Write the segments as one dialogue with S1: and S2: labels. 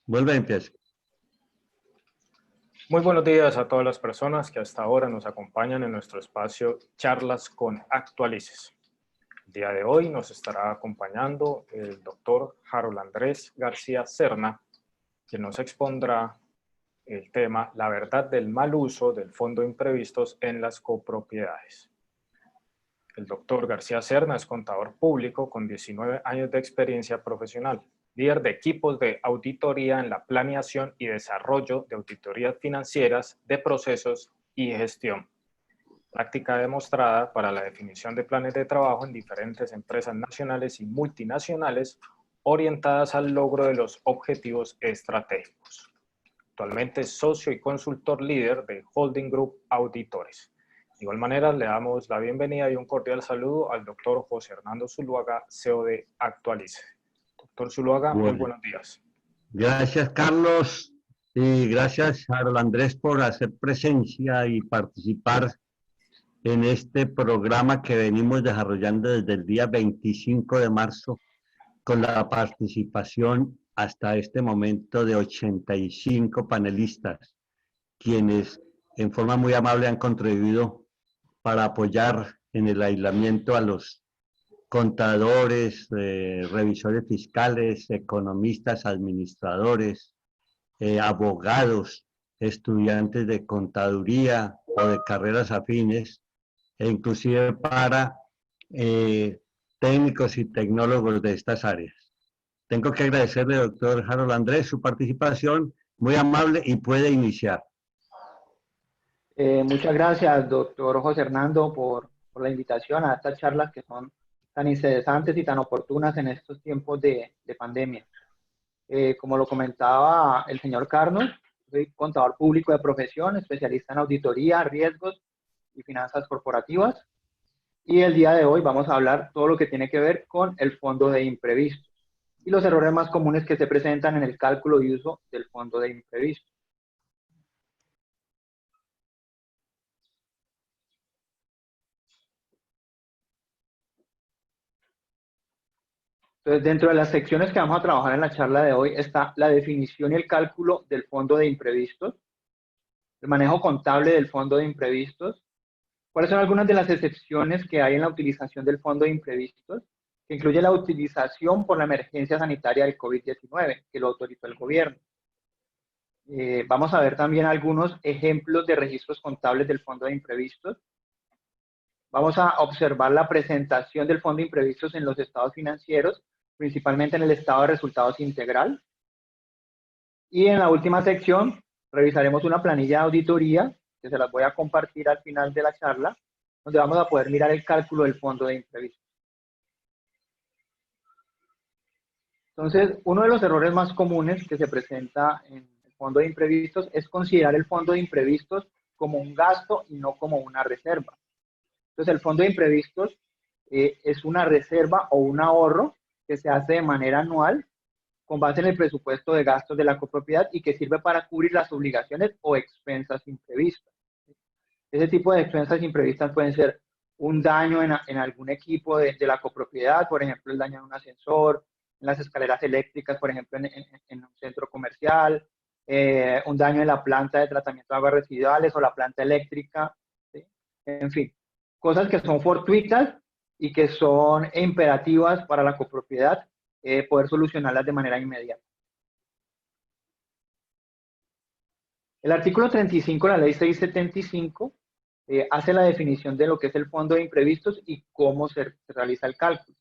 S1: Vuelve, empieza.
S2: Muy buenos días a todas las personas que hasta ahora nos acompañan en nuestro espacio Charlas con Actualices. El día de hoy nos estará acompañando el doctor Harold Andrés García Serna, quien nos expondrá el tema La verdad del mal uso del Fondo de Imprevistos en las copropiedades. El doctor García Serna es contador público con 19 años de experiencia profesional, líder de equipos de auditoría en la planeación y desarrollo de auditorías financieras, de procesos y gestión. Práctica demostrada para la definición de planes de trabajo en diferentes empresas nacionales y multinacionales orientadas al logro de los objetivos estratégicos. Actualmente es socio y consultor líder de Holding Group Auditores. De igual manera, le damos la bienvenida y un cordial saludo al doctor José Hernando Zuluaga, CEO de Actualice. Doctor Zuluaga, muy buenos días.
S1: Gracias, Carlos, y gracias, Harold Andrés, por hacer presencia y participar en este programa que venimos desarrollando desde el día 25 de marzo, con la participación hasta este momento de 85 panelistas, quienes en forma muy amable han contribuido para apoyar en el aislamiento a los contadores, revisores fiscales, economistas, administradores, abogados, estudiantes de contaduría o de carreras afines, e inclusive para técnicos y tecnólogos de estas áreas. Tengo que agradecerle, doctor Harold Andrés, su participación, muy amable, y puede iniciar.
S3: Muchas gracias, doctor José Hernando, por la invitación a estas charlas que son tan interesantes y tan oportunas en estos tiempos de pandemia. Como lo comentaba el señor Carlos, soy contador público de profesión, especialista en auditoría, riesgos y finanzas corporativas. Y el día de hoy vamos a hablar todo lo que tiene que ver con el fondo de imprevistos y los errores más comunes que se presentan en el cálculo y uso del fondo de imprevistos. Entonces, dentro de las secciones que vamos a trabajar en la charla de hoy está la definición y el cálculo del fondo de imprevistos, el manejo contable del fondo de imprevistos, cuáles son algunas de las excepciones que hay en la utilización del fondo de imprevistos, que incluye la utilización por la emergencia sanitaria del COVID-19, que lo autorizó el gobierno. Vamos a ver también algunos ejemplos de registros contables del fondo de imprevistos. Vamos a observar la presentación del fondo de imprevistos en los estados financieros, principalmente en el estado de resultados integral. Y en la última sección revisaremos una planilla de auditoría, que se las voy a compartir al final de la charla, donde vamos a poder mirar el cálculo del fondo de imprevistos. Entonces, uno de los errores más comunes que se presenta en el fondo de imprevistos es considerar el fondo de imprevistos como un gasto y no como una reserva. Entonces, el fondo de imprevistos es una reserva o un ahorro que se hace de manera anual con base en el presupuesto de gastos de la copropiedad y que sirve para cubrir las obligaciones o expensas imprevistas. Ese tipo de expensas imprevistas pueden ser un daño en algún equipo de la copropiedad, por ejemplo, el daño en un ascensor, en las escaleras eléctricas, por ejemplo, en un centro comercial, un daño en la planta de tratamiento de aguas residuales o la planta eléctrica, ¿sí? En fin, cosas que son fortuitas y que son imperativas para la copropiedad poder solucionarlas de manera inmediata. El artículo 35 de la ley 675 hace la definición de lo que es el fondo de imprevistos y cómo se realiza el cálculo.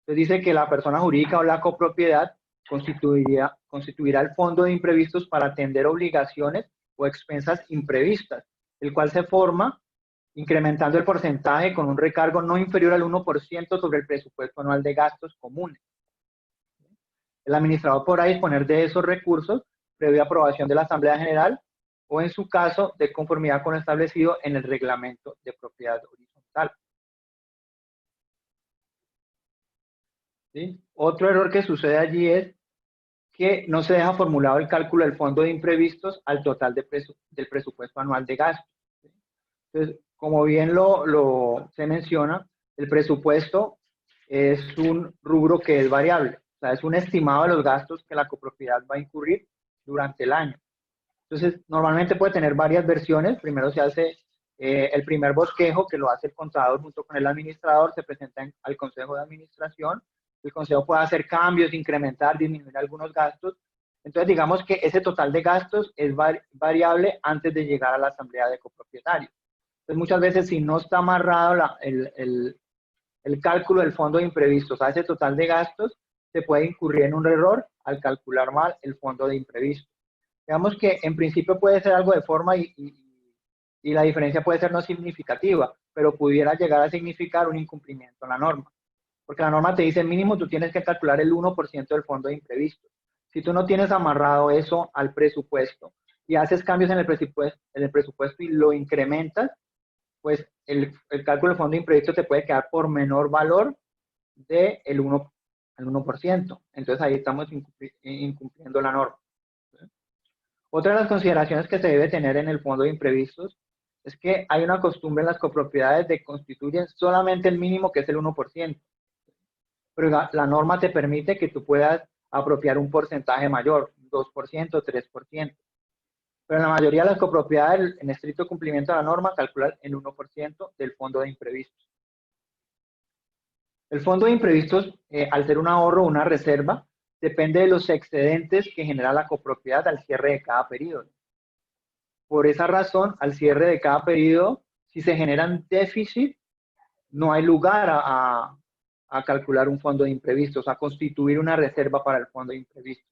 S3: Entonces dice que la persona jurídica o la copropiedad constituirá el fondo de imprevistos para atender obligaciones o expensas imprevistas, el cual se forma incrementando el porcentaje con un recargo no inferior al 1% sobre el presupuesto anual de gastos comunes. El administrador podrá disponer de esos recursos previa aprobación de la Asamblea General o, en su caso, de conformidad con lo establecido en el reglamento de propiedad horizontal. ¿Sí? Otro error que sucede allí es que no se deja formulado el cálculo del fondo de imprevistos al total del presupuesto anual de gastos. Entonces, como bien se menciona, el presupuesto es un rubro que es variable. sea, es un estimado de los gastos que la copropiedad va a incurrir durante el año. Entonces, normalmente puede tener varias versiones. Primero se hace el primer bosquejo, que lo hace el contador junto con el administrador, se presenta al consejo de administración. El consejo puede hacer cambios, incrementar, disminuir algunos gastos. Entonces, digamos que ese total de gastos es variable antes de llegar a la asamblea de copropietarios. Entonces, muchas veces, si no está amarrado el cálculo del fondo de imprevistos a ese total de gastos, se puede incurrir en un error al calcular mal el fondo de imprevistos. Digamos que en principio puede ser algo de forma y la diferencia puede ser no significativa, pero pudiera llegar a significar un incumplimiento en la norma. Porque la norma te dice mínimo tú tienes que calcular el 1% del fondo de imprevistos. Si tú no tienes amarrado eso al presupuesto y haces cambios en el presupuesto y lo incrementas, pues el cálculo del fondo de imprevistos te puede quedar por menor valor del 1%. Entonces ahí estamos incumpliendo la norma. Otra de las consideraciones que se debe tener en el fondo de imprevistos es que hay una costumbre en las copropiedades de constituir solamente el mínimo, que es el 1%. Pero la norma te permite que tú puedas apropiar un porcentaje mayor, 2%, 3%. Pero en la mayoría de las copropiedades, en estricto cumplimiento de la norma, calculan el 1% del fondo de imprevistos. El fondo de imprevistos, al ser un ahorro o una reserva, depende de los excedentes que genera la copropiedad al cierre de cada periodo. Por esa razón, al cierre de cada periodo, si se generan déficit, no hay lugar a calcular un fondo de imprevistos, a constituir una reserva para el fondo de imprevistos.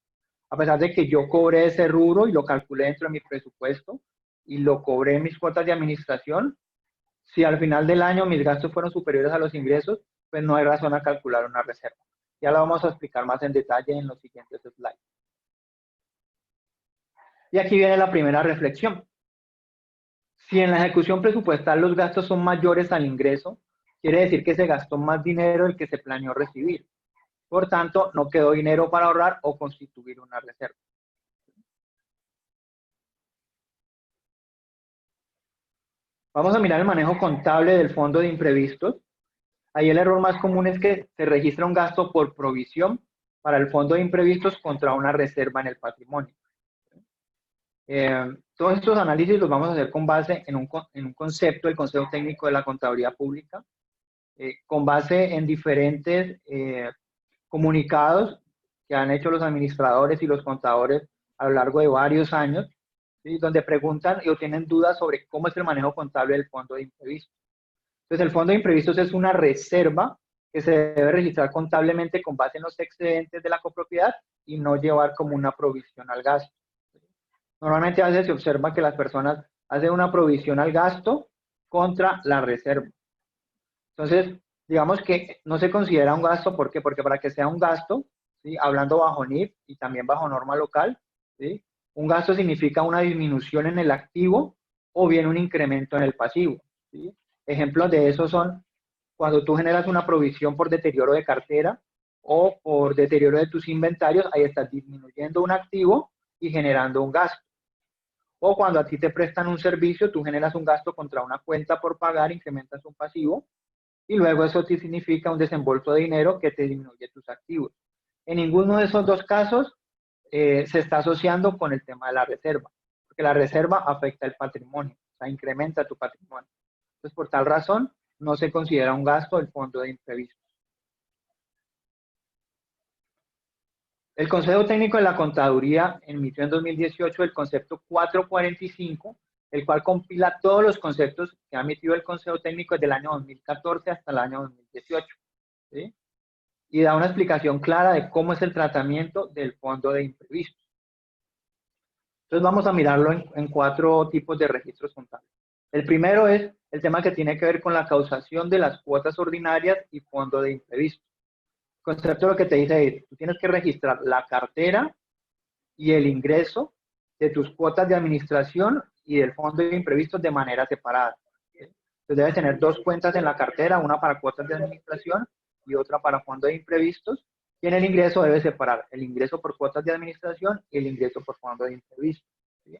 S3: A pesar de que yo cobré ese rubro y lo calculé dentro de mi presupuesto y lo cobré en mis cuotas de administración, si al final del año mis gastos fueron superiores a los ingresos, pues no hay razón a calcular una reserva. Ya lo vamos a explicar más en detalle en los siguientes slides. Y aquí viene la primera reflexión. Si en la ejecución presupuestal los gastos son mayores al ingreso, quiere decir que se gastó más dinero del que se planeó recibir. Por tanto, no quedó dinero para ahorrar o constituir una reserva. Vamos a mirar el manejo contable del fondo de imprevistos. Ahí el error más común es que se registra un gasto por provisión para el fondo de imprevistos contra una reserva en el patrimonio. Todos estos análisis los vamos a hacer con base en un concepto del Consejo Técnico de la Contaduría Pública, con base en diferentes comunicados que han hecho los administradores y los contadores a lo largo de varios años, ¿sí? Donde preguntan o tienen dudas sobre cómo es el manejo contable del fondo de imprevistos. Entonces, el fondo de imprevistos es una reserva que se debe registrar contablemente con base en los excedentes de la copropiedad y no llevar como una provisión al gasto. Normalmente a veces se observa que las personas hacen una provisión al gasto contra la reserva. Entonces, digamos que no se considera un gasto, ¿por qué? Porque para que sea un gasto, ¿sí? Hablando bajo NIF y también bajo norma local, ¿sí? Un gasto significa una disminución en el activo o bien un incremento en el pasivo, ¿sí? Ejemplos de eso son cuando tú generas una provisión por deterioro de cartera o por deterioro de tus inventarios, ahí estás disminuyendo un activo y generando un gasto. O cuando a ti te prestan un servicio, tú generas un gasto contra una cuenta por pagar, incrementas un pasivo, y luego eso te significa un desembolso de dinero que te disminuye tus activos. En ninguno de esos dos casos se está asociando con el tema de la reserva, porque la reserva afecta el patrimonio, o sea, incrementa tu patrimonio. Entonces, por tal razón, no se considera un gasto el fondo de imprevistos. El Consejo Técnico de la Contaduría emitió en 2018 el concepto 445, el cual compila todos los conceptos que ha emitido el Consejo Técnico desde el año 2014 hasta el año 2018, ¿sí? Y da una explicación clara de cómo es el tratamiento del fondo de imprevistos. Entonces vamos a mirarlo en 4 tipos de registros contables. El primero es el tema que tiene que ver con la causación de las cuotas ordinarias y fondo de imprevistos. El concepto lo que te dice es, tú tienes que registrar la cartera y el ingreso de tus cuotas de administración y del fondo de imprevistos de manera separada. Entonces debes tener 2 cuentas en la cartera, una para cuotas de administración y otra para fondo de imprevistos. Y en el ingreso debes separar el ingreso por cuotas de administración y el ingreso por fondo de imprevistos, ¿sí?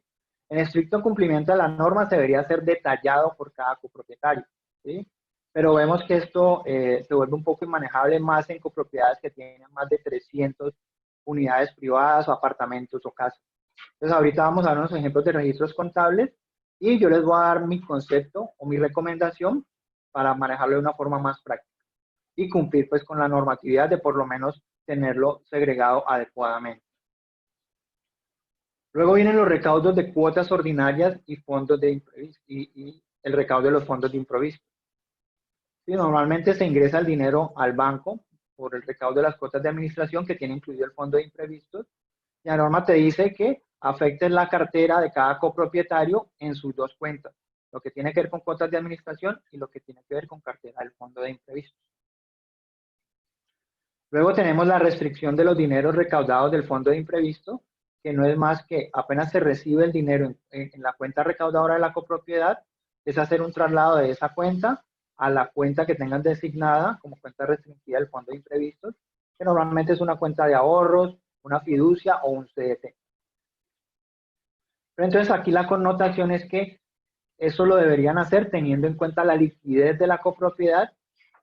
S3: En estricto cumplimiento de la norma se debería ser detallado por cada copropietario, ¿sí? pero vemos que esto se vuelve un poco inmanejable más en copropiedades que tienen más de 300 unidades privadas o apartamentos o casas. Entonces ahorita vamos a ver unos ejemplos de registros contables y yo les voy a dar mi concepto o mi recomendación para manejarlo de una forma más práctica y cumplir pues con la normatividad de por lo menos tenerlo segregado adecuadamente. Luego vienen los recaudos de cuotas ordinarias y fondos de imprevisto y el recaudo de los fondos de imprevisto. Sí, normalmente se ingresa el dinero al banco por el recaudo de las cuotas de administración que tiene incluido el fondo de imprevistos. Y la norma te dice que afectes la cartera de cada copropietario en sus dos cuentas, lo que tiene que ver con cuotas de administración y lo que tiene que ver con cartera del fondo de imprevistos. Luego tenemos la restricción de los dineros recaudados del fondo de imprevisto, que no es más que apenas se recibe el dinero en la cuenta recaudadora de la copropiedad, es hacer un traslado de esa cuenta a la cuenta que tengan designada como cuenta restringida del fondo de imprevistos, que normalmente es una cuenta de ahorros, una fiducia o un CDT. Pero entonces aquí la connotación es que eso lo deberían hacer teniendo en cuenta la liquidez de la copropiedad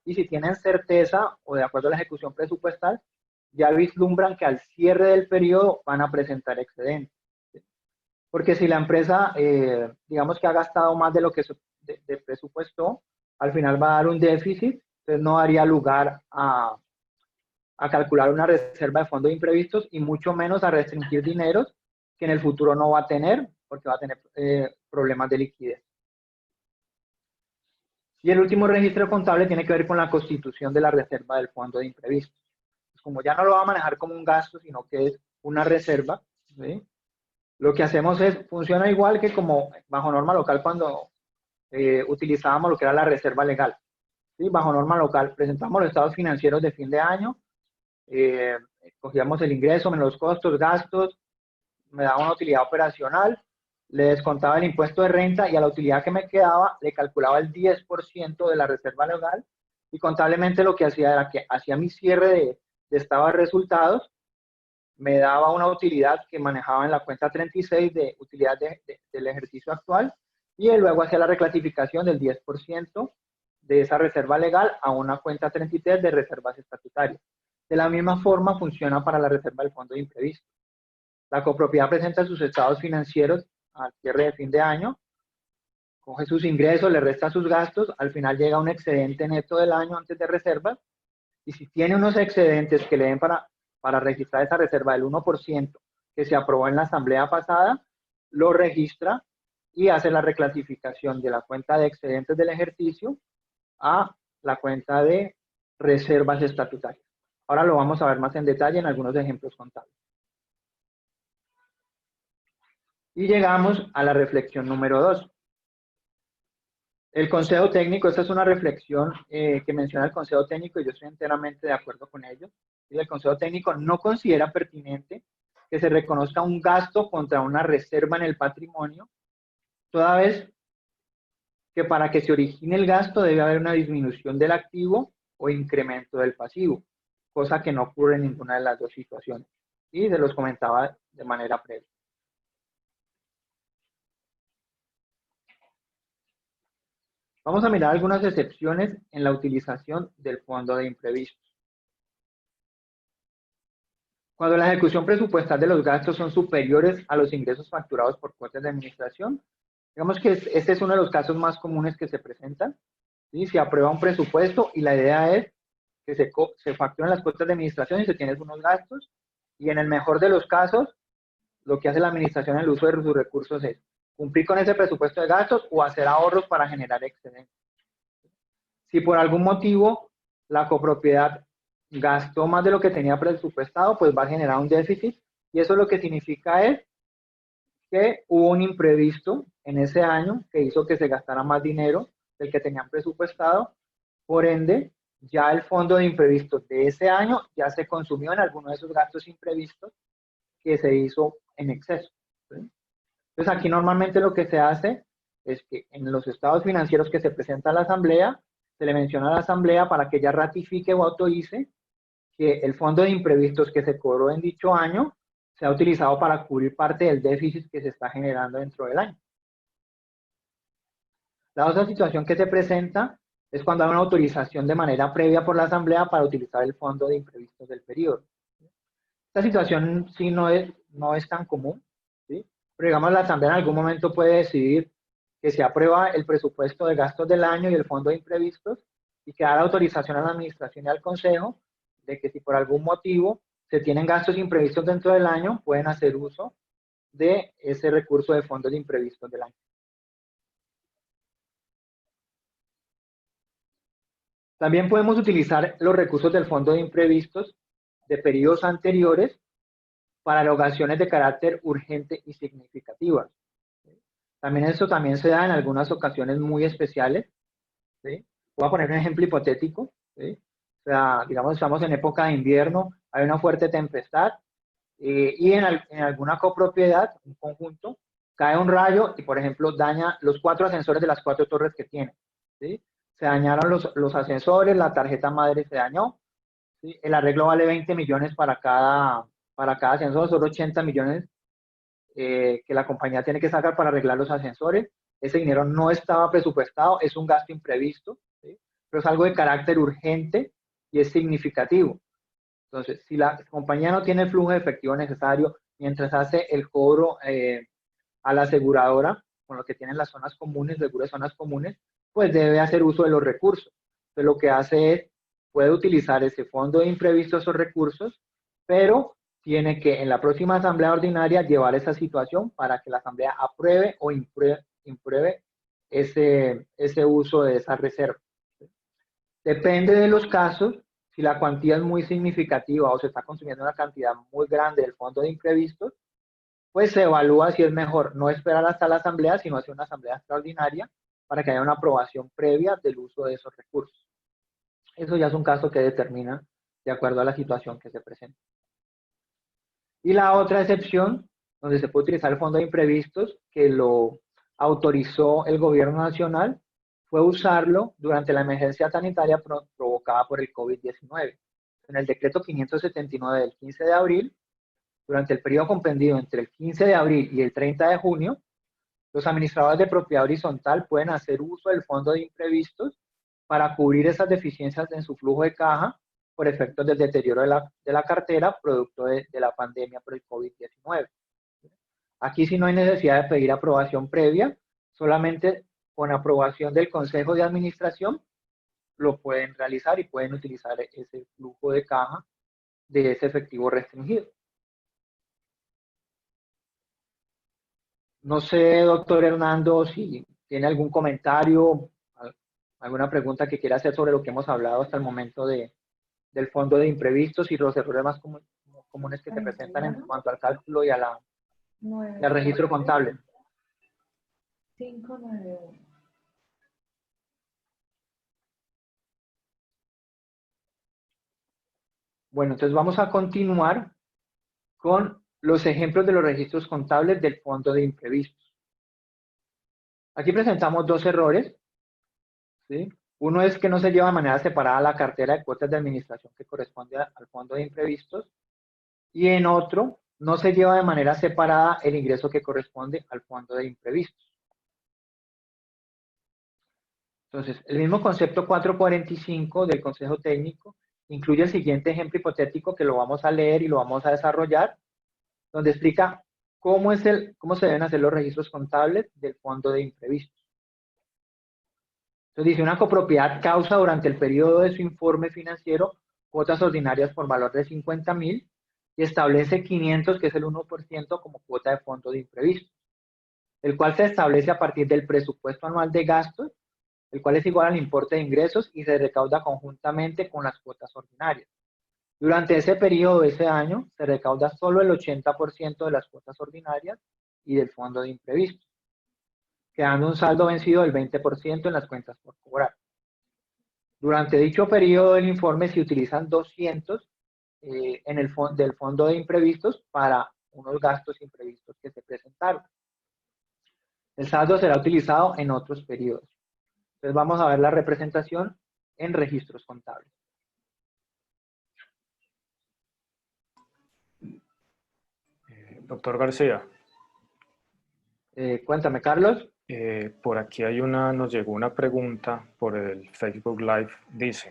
S3: y si tienen certeza o de acuerdo a la ejecución presupuestal, ya vislumbran que al cierre del periodo van a presentar excedentes. Porque si la empresa, digamos que ha gastado más de lo que de presupuestó, al final va a dar un déficit, entonces no daría lugar a calcular una reserva de fondos imprevistos y mucho menos a restringir dineros que en el futuro no va a tener porque va a tener problemas de liquidez. Y el último registro contable tiene que ver con la constitución de la reserva del fondo de imprevistos. Pues como ya no lo va a manejar como un gasto, sino que es una reserva, ¿sí? Lo que hacemos es, funciona igual que como bajo norma local cuando utilizábamos lo que era la reserva legal. ¿Sí? Bajo norma local presentamos los estados financieros de fin de año, cogíamos el ingreso menos los costos, gastos, me daba una utilidad operacional, le descontaba el impuesto de renta y a la utilidad que me quedaba le calculaba el 10% de la reserva legal y contablemente lo que hacía era que hacía mi cierre de estado de resultados, me daba una utilidad que manejaba en la cuenta 36 de utilidad del ejercicio actual y luego hacía la reclasificación del 10% de esa reserva legal a una cuenta 33 de reservas estatutarias. De la misma forma funciona para la reserva del fondo de imprevisto. La copropiedad presenta sus estados financieros al cierre de fin de año, coge sus ingresos, le resta sus gastos, al final llega un excedente neto del año antes de reservas, y si tiene unos excedentes que le den para registrar esa reserva del 1% que se aprobó en la asamblea pasada, lo registra y hace la reclasificación de la cuenta de excedentes del ejercicio a la cuenta de reservas estatutarias. Ahora lo vamos a ver más en detalle en algunos ejemplos contables. Y llegamos a la reflexión número 2. El Consejo Técnico, esta es una reflexión que menciona el Consejo Técnico y yo estoy enteramente de acuerdo con ello. Y el Consejo Técnico no considera pertinente que se reconozca un gasto contra una reserva en el patrimonio, toda vez que para que se origine el gasto debe haber una disminución del activo o incremento del pasivo, cosa que no ocurre en ninguna de las dos situaciones. Y se los comentaba de manera previa. Vamos a mirar algunas excepciones en la utilización del fondo de imprevistos. Cuando la ejecución presupuestal de los gastos son superiores a los ingresos facturados por cuotas de administración, digamos que este es uno de los casos más comunes que se presentan. ¿Sí? Se aprueba un presupuesto y la idea es que se facturan las cuotas de administración y se tienen unos gastos, y en el mejor de los casos, lo que hace la administración en el uso de sus recursos es cumplir con ese presupuesto de gastos o hacer ahorros para generar excedentes. Si por algún motivo la copropiedad gastó más de lo que tenía presupuestado, pues va a generar un déficit y eso lo que significa es que hubo un imprevisto en ese año que hizo que se gastara más dinero del que tenían presupuestado. Por ende, ya el fondo de imprevistos de ese año ya se consumió en alguno de esos gastos imprevistos que se hizo en exceso. ¿Sí? Entonces aquí normalmente lo que se hace es que en los estados financieros que se presenta a la asamblea, se le menciona a la asamblea para que ella ratifique o autorice que el fondo de imprevistos que se cobró en dicho año sea utilizado para cubrir parte del déficit que se está generando dentro del año. La otra situación que se presenta es cuando hay una autorización de manera previa por la Asamblea para utilizar el fondo de imprevistos del periodo. Esta situación sí no es tan común, ¿sí? Pero digamos la Asamblea en algún momento puede decidir que se aprueba el presupuesto de gastos del año y el fondo de imprevistos y que da la autorización a la Administración y al Consejo de que si por algún motivo se tienen gastos imprevistos dentro del año, pueden hacer uso de ese recurso de fondos de imprevistos del año. También podemos utilizar los recursos del fondo de imprevistos de periodos anteriores para erogaciones de carácter urgente y significativas. También esto también se da en algunas ocasiones muy especiales, ¿sí? Voy a poner un ejemplo hipotético, ¿sí? O sea, digamos, estamos en época de invierno, hay una fuerte tempestad, y en alguna copropiedad, un conjunto, cae un rayo y, por ejemplo, daña los 4 ascensores de las 4 torres que tiene, ¿sí? Se dañaron los ascensores, la tarjeta madre se dañó, ¿sí? El arreglo vale 20 millones para cada ascensor, son 80 millones que la compañía tiene que sacar para arreglar los ascensores. Ese dinero no estaba presupuestado, es un gasto imprevisto, ¿sí? Pero es algo de carácter urgente y es significativo. Entonces, si la compañía no tiene el flujo de efectivo necesario mientras hace el cobro a la aseguradora, con lo que tienen las zonas comunes, seguro de zonas comunes, pues debe hacer uso de los recursos. Entonces, lo que hace es, puede utilizar ese fondo de imprevisto, esos recursos, pero tiene que en la próxima asamblea ordinaria llevar esa situación para que la asamblea apruebe o impruebe ese uso de esa reserva. Depende de los casos, si la cuantía es muy significativa o se está consumiendo una cantidad muy grande del fondo de imprevistos, pues se evalúa si es mejor no esperar hasta la asamblea, sino hacer una asamblea extraordinaria para que haya una aprobación previa del uso de esos recursos. Eso ya es un caso que determina de acuerdo a la situación que se presenta. Y la otra excepción, donde se puede utilizar el fondo de imprevistos, que lo autorizó el gobierno nacional, fue usarlo durante la emergencia sanitaria provocada por el COVID-19. En el decreto 579 del 15 de abril, durante el periodo comprendido entre el 15 de abril y el 30 de junio, los administradores de propiedad horizontal pueden hacer uso del fondo de imprevistos para cubrir esas deficiencias en su flujo de caja por efectos del deterioro de la cartera producto de la pandemia por el COVID-19. Aquí sí no hay necesidad de pedir aprobación previa, solamente con aprobación del Consejo de Administración lo pueden realizar y pueden utilizar ese flujo de caja de ese efectivo restringido. No sé, doctor Hernando, si tiene algún comentario, alguna pregunta que quiera hacer sobre lo que hemos hablado hasta el momento del fondo de imprevistos y los errores más comunes que se presentan en cuanto al cálculo y al registro contable.
S4: 591.
S3: Bueno, entonces vamos a continuar con los ejemplos de los registros contables del fondo de imprevistos. Aquí presentamos dos errores, ¿sí? Uno es que no se lleva de manera separada la cartera de cuotas de administración que corresponde al fondo de imprevistos, y en otro no se lleva de manera separada el ingreso que corresponde al fondo de imprevistos. Entonces, el mismo concepto 445 del Consejo Técnico incluye el siguiente ejemplo hipotético que lo vamos a leer y lo vamos a desarrollar, donde explica cómo se deben hacer los registros contables del fondo de imprevistos. Entonces dice, una copropiedad causa durante el periodo de su informe financiero cuotas ordinarias por valor de 50.000 y establece 500, que es el 1% como cuota de fondo de imprevistos, el cual se establece a partir del presupuesto anual de gastos, el cual es igual al importe de ingresos y se recauda conjuntamente con las cuotas ordinarias. Durante ese periodo, ese año, se recauda solo el 80% de las cuotas ordinarias y del fondo de imprevistos, quedando un saldo vencido del 20% en las cuentas por cobrar. Durante dicho periodo del informe se utilizan 200 del fondo de imprevistos para unos gastos imprevistos que se presentaron. El saldo será utilizado en otros periodos. Entonces vamos a ver la representación en registros contables.
S2: Doctor García.
S3: Cuéntame, Carlos.
S2: Por aquí nos llegó una pregunta por el Facebook Live. Dice,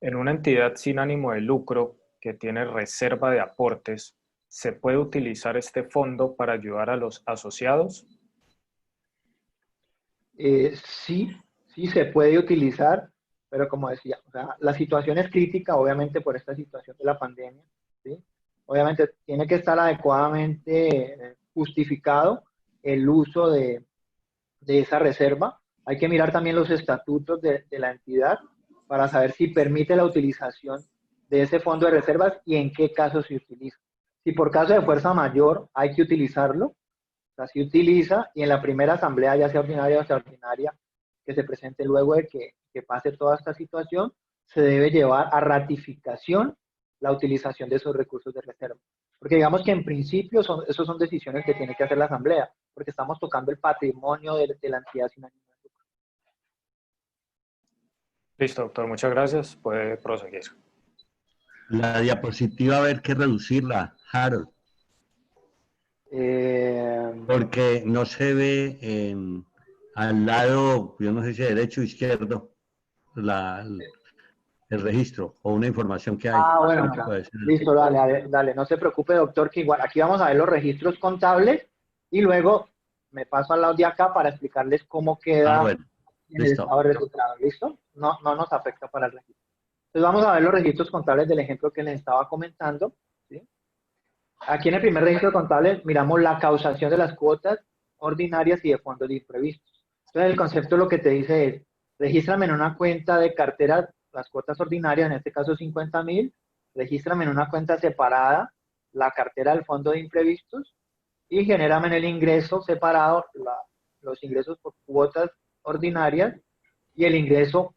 S2: en una entidad sin ánimo de lucro que tiene reserva de aportes, ¿se puede utilizar este fondo para ayudar a los asociados?
S3: Sí, sí se puede utilizar, pero como decía, o sea, la situación es crítica, obviamente, por esta situación de la pandemia, ¿sí? Obviamente tiene que estar adecuadamente justificado el uso de esa reserva. Hay que mirar también los estatutos de la entidad para saber si permite la utilización de ese fondo de reservas y en qué casos se utiliza. Si por caso de fuerza mayor hay que utilizarlo, o sea, se utiliza y en la primera asamblea, ya sea ordinaria o extraordinaria, que se presente luego de que pase toda esta situación, se debe llevar a ratificación la utilización de esos recursos de reserva. Porque digamos que en principio esos son decisiones que tiene que hacer la asamblea, porque estamos tocando el patrimonio de la entidad sin ánimo de lucro.
S2: Listo, doctor, muchas gracias. Puede proseguir.
S1: La diapositiva, a ver que reducirla, Harold, porque no se ve al lado, yo no sé si derecho o izquierdo, el registro o una información que hay.
S3: Bueno,
S1: Puede ser.
S3: listo, dale, no se preocupe, doctor, que igual aquí vamos a ver los registros contables y luego me paso al lado de acá para explicarles cómo queda
S1: Bueno,
S3: en el estado
S1: listo.
S3: de resultados, ¿listo? No, no nos afecta para el registro. Entonces vamos a ver los registros contables del ejemplo que les estaba comentando, ¿sí? Aquí en el primer registro contable miramos la causación de las cuotas ordinarias y de fondos de imprevistos. Entonces el concepto lo que te dice es, regístrame en una cuenta de cartera las cuotas ordinarias, en este caso 50.000, regístrame en una cuenta separada la cartera del fondo de imprevistos y genérame en el ingreso separado los ingresos por cuotas ordinarias y el ingreso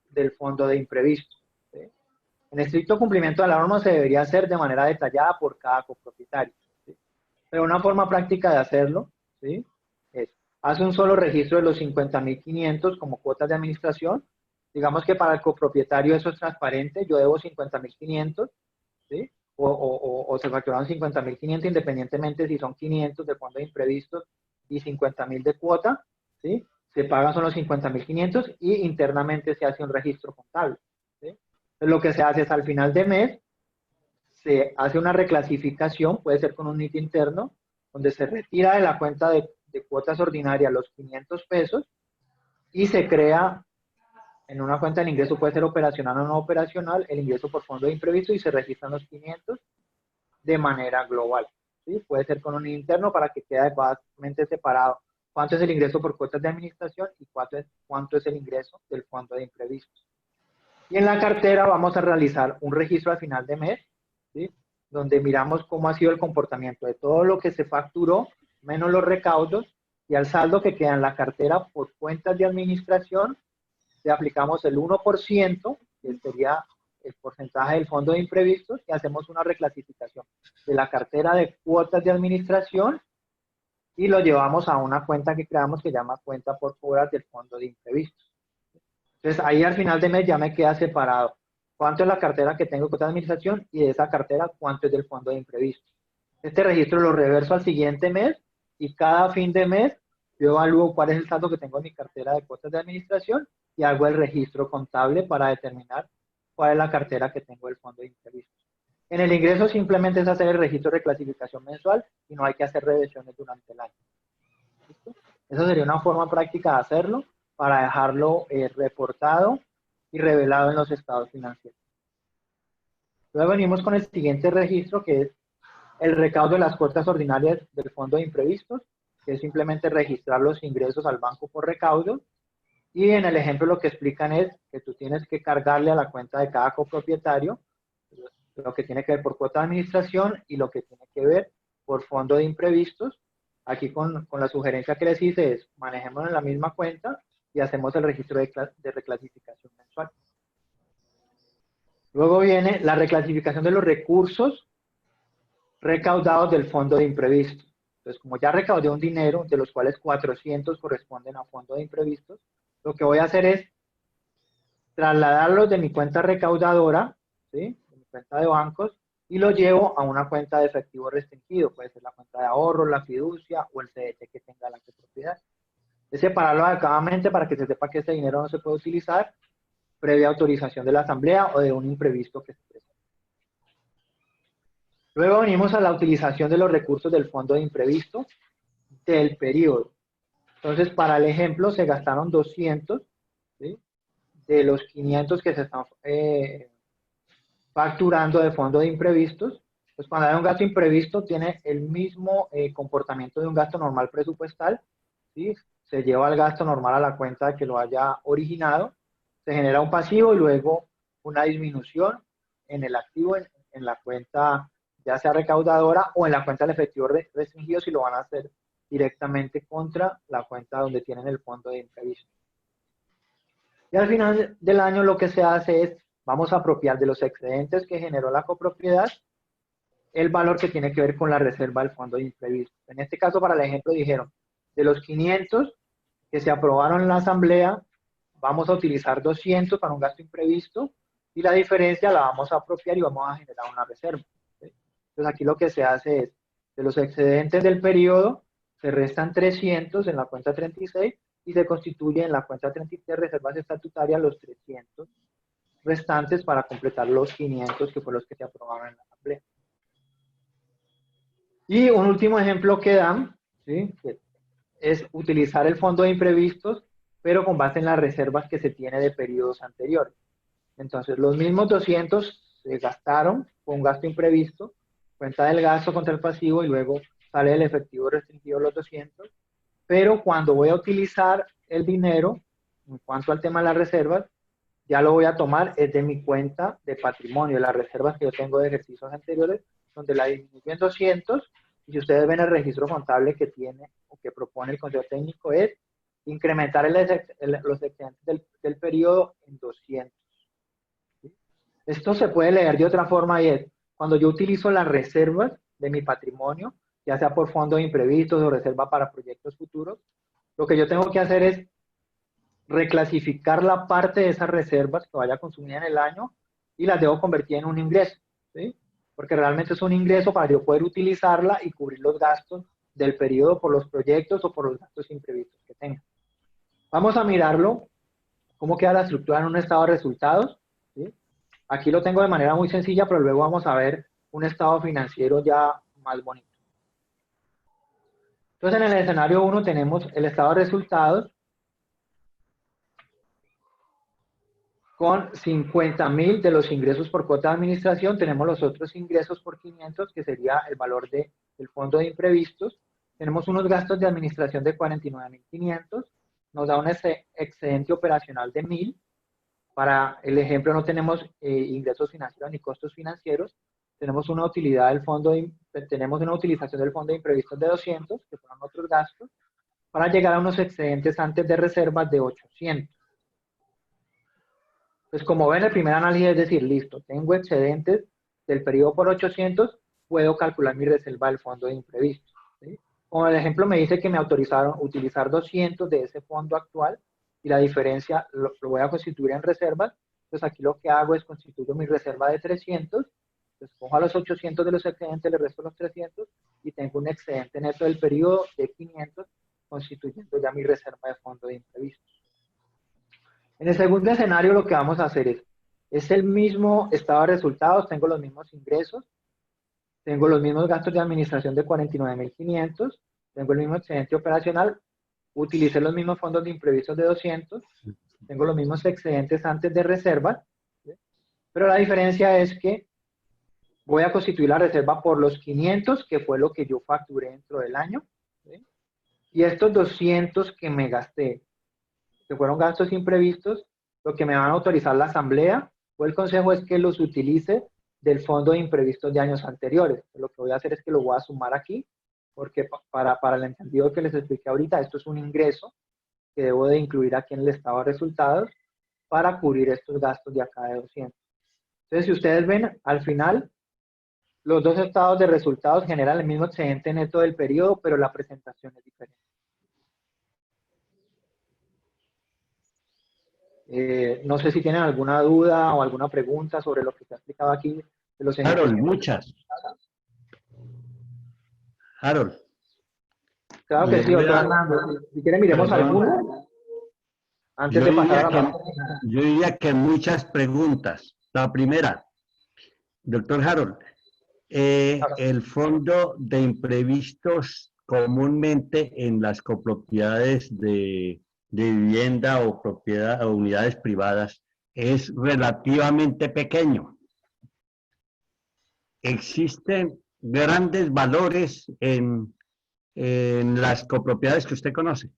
S3: del fondo de imprevistos. ¿Sí? En estricto cumplimiento de la norma se debería hacer de manera detallada por cada copropietario. ¿Sí? Pero una forma práctica de hacerlo, ¿sí? Es, hace un solo registro de los 50.500 como cuotas de administración. Digamos que para el copropietario eso es transparente, yo debo 50.500, ¿sí? O se facturaron 50.500 independientemente si son 500 de fondo de imprevistos y 50.000 de cuota, ¿sí? Se pagan son los 50.500 y internamente se hace un registro contable, ¿sí? Entonces, lo que se hace es al final de mes, se hace una reclasificación, puede ser con un NIT interno, donde se retira de la cuenta de cuotas ordinarias los 500 pesos y se crea en una cuenta el ingreso, puede ser operacional o no operacional, el ingreso por fondo de imprevisto y se registran los 500 de manera global. ¿Sí? Puede ser con un interno para que quede adecuadamente separado cuánto es el ingreso por cuotas de administración y cuánto es el ingreso del fondo de imprevistos. Y en la cartera vamos a realizar un registro al final de mes, ¿sí? Donde miramos cómo ha sido el comportamiento de todo lo que se facturó, menos los recaudos, y al saldo que queda en la cartera por cuentas de administración, le aplicamos el 1%, que sería el porcentaje del fondo de imprevistos, y hacemos una reclasificación de la cartera de cuotas de administración y lo llevamos a una cuenta que creamos que se llama cuenta por cobrar del fondo de imprevistos. Entonces ahí al final de mes ya me queda separado cuánto es la cartera que tengo de cuota de administración y de esa cartera cuánto es del fondo de imprevistos. Este registro lo reverso al siguiente mes y cada fin de mes yo evalúo cuál es el saldo que tengo en mi cartera de cuotas de administración y hago el registro contable para determinar cuál es la cartera que tengo del fondo de imprevistos. En el ingreso simplemente es hacer el registro de clasificación mensual y no hay que hacer revisiones durante el año. ¿Listo? Esa sería una forma práctica de hacerlo para dejarlo reportado y revelado en los estados financieros. Luego venimos con el siguiente registro, que es el recaudo de las cuotas ordinarias del fondo de imprevistos, que es simplemente registrar los ingresos al banco por recaudo. Y en el ejemplo lo que explican es que tú tienes que cargarle a la cuenta de cada copropietario lo que tiene que ver por cuota de administración y lo que tiene que ver por fondo de imprevistos. Aquí con la sugerencia que les hice es manejemos en la misma cuenta y hacemos el registro de reclasificación mensual. Luego viene la reclasificación de los recursos recaudados del fondo de imprevistos. Entonces, como ya recaudé un dinero, de los cuales 400 corresponden a fondo de imprevistos, lo que voy a hacer es trasladarlos de mi cuenta recaudadora, ¿sí? De mi cuenta de bancos, y lo llevo a una cuenta de efectivo restringido, puede ser la cuenta de ahorro, la fiducia o el CDT que tenga la copropiedad. Es separarlo adecuadamente para que se sepa que ese dinero no se puede utilizar previa autorización de la asamblea o de un imprevisto que se presente. Luego venimos a la utilización de los recursos del fondo de imprevisto del periodo. Entonces, para el ejemplo, se gastaron 200, ¿sí?, de los 500 que se están facturando de fondo de imprevistos. Pues cuando hay un gasto imprevisto, tiene el mismo comportamiento de un gasto normal presupuestal, ¿sí? Se lleva el gasto normal a la cuenta que lo haya originado, se genera un pasivo y luego una disminución en el activo en la cuenta, ya sea recaudadora o en la cuenta del efectivo restringido, si lo van a hacer directamente contra la cuenta donde tienen el fondo de imprevisto. Y al final del año lo que se hace es, vamos a apropiar de los excedentes que generó la copropiedad el valor que tiene que ver con la reserva del fondo de imprevisto. En este caso, para el ejemplo, dijeron, de los 500 que se aprobaron en la asamblea, vamos a utilizar 200 para un gasto imprevisto y la diferencia la vamos a apropiar y vamos a generar una reserva, ¿sí? Entonces aquí lo que se hace es, de los excedentes del periodo, se restan 300 en la cuenta 36 y se constituye en la cuenta 33 reservas estatutarias los 300 restantes para completar los 500 que fueron los que se aprobaron en la asamblea. Y un último ejemplo que dan, ¿sí?, es utilizar el fondo de imprevistos, pero con base en las reservas que se tiene de periodos anteriores. Entonces, los mismos 200 se gastaron con un gasto imprevisto, cuenta del gasto contra el pasivo y luego sale el efectivo restringido los 200, pero cuando voy a utilizar el dinero, en cuanto al tema de las reservas, ya lo voy a tomar es de mi cuenta de patrimonio, las reservas que yo tengo de ejercicios anteriores, donde la disminuyo en 200, y si ustedes ven el registro contable que tiene o que propone el Consejo Técnico es incrementar los excedentes del periodo en 200. ¿Sí? Esto se puede leer de otra forma y es, cuando yo utilizo las reservas de mi patrimonio, ya sea por fondo de imprevistos o reserva para proyectos futuros, lo que yo tengo que hacer es reclasificar la parte de esas reservas que vaya a consumir en el año y las debo convertir en un ingreso, ¿sí? Porque realmente es un ingreso para yo poder utilizarla y cubrir los gastos del periodo por los proyectos o por los gastos imprevistos que tenga. Vamos a mirarlo, cómo queda la estructura en un estado de resultados, ¿sí? Aquí lo tengo de manera muy sencilla, pero luego vamos a ver un estado financiero ya más bonito. Entonces, en el escenario 1 tenemos el estado de resultados, con 50.000 de los ingresos por cuota de administración, tenemos los otros ingresos por 500, que sería el valor del fondo de imprevistos. Tenemos unos gastos de administración de 49.500, nos da un excedente operacional de 1.000. Para el ejemplo no tenemos ingresos financieros ni costos financieros, tenemos una utilidad del fondo tenemos una utilización del fondo de imprevistos de 200, que fueron otros gastos, para llegar a unos excedentes antes de reservas de 800. Pues como ven, el primer análisis es decir, listo, tengo excedentes del periodo por 800, puedo calcular mi reserva del fondo de imprevistos, ¿sí? Como el ejemplo me dice que me autorizaron utilizar 200 de ese fondo actual y la diferencia lo voy a constituir en reservas, pues aquí lo que hago es constituyo mi reserva de 300, pues cojo a los 800 de los excedentes, le resto los 300 y tengo un excedente neto del periodo de 500, constituyendo ya mi reserva de fondo de imprevistos. En el segundo escenario lo que vamos a hacer es el mismo estado de resultados, tengo los mismos ingresos, tengo los mismos gastos de administración de 49.500, tengo el mismo excedente operacional, utilicé los mismos fondos de imprevistos de 200, tengo los mismos excedentes antes de reserva, ¿sí? Pero la diferencia es que voy a constituir la reserva por los 500, que fue lo que yo facturé dentro del año, ¿sí? Y estos 200 que me gasté, que fueron gastos imprevistos, lo que me van a autorizar la asamblea o el consejo es que los utilice del fondo de imprevistos de años anteriores. Lo que voy a hacer es que lo voy a sumar aquí, porque para el entendido que les expliqué ahorita, esto es un ingreso que debo de incluir aquí en el estado de resultados para cubrir estos gastos de acá de 200. Entonces, si ustedes ven, al final, los dos estados de resultados generan el mismo excedente neto del periodo, pero la presentación es diferente. No sé si tienen alguna duda o alguna pregunta sobre lo que se ha explicado aquí de los ejemplos.
S1: Harold, muchas. Harold,
S3: Claro que
S1: Yo
S3: sí, doctor
S1: vea,
S3: Hernando. Si quiere, miremos
S1: perdón,
S3: alguna antes
S1: yo
S3: de pasar
S1: diría
S3: a la
S1: que,
S3: parte final.
S1: yo diría que muchas preguntas. La primera, doctor Harold, el fondo de imprevistos comúnmente en las copropiedades de vivienda o propiedad o unidades privadas es relativamente pequeño. Existen grandes valores en las copropiedades que usted conoce.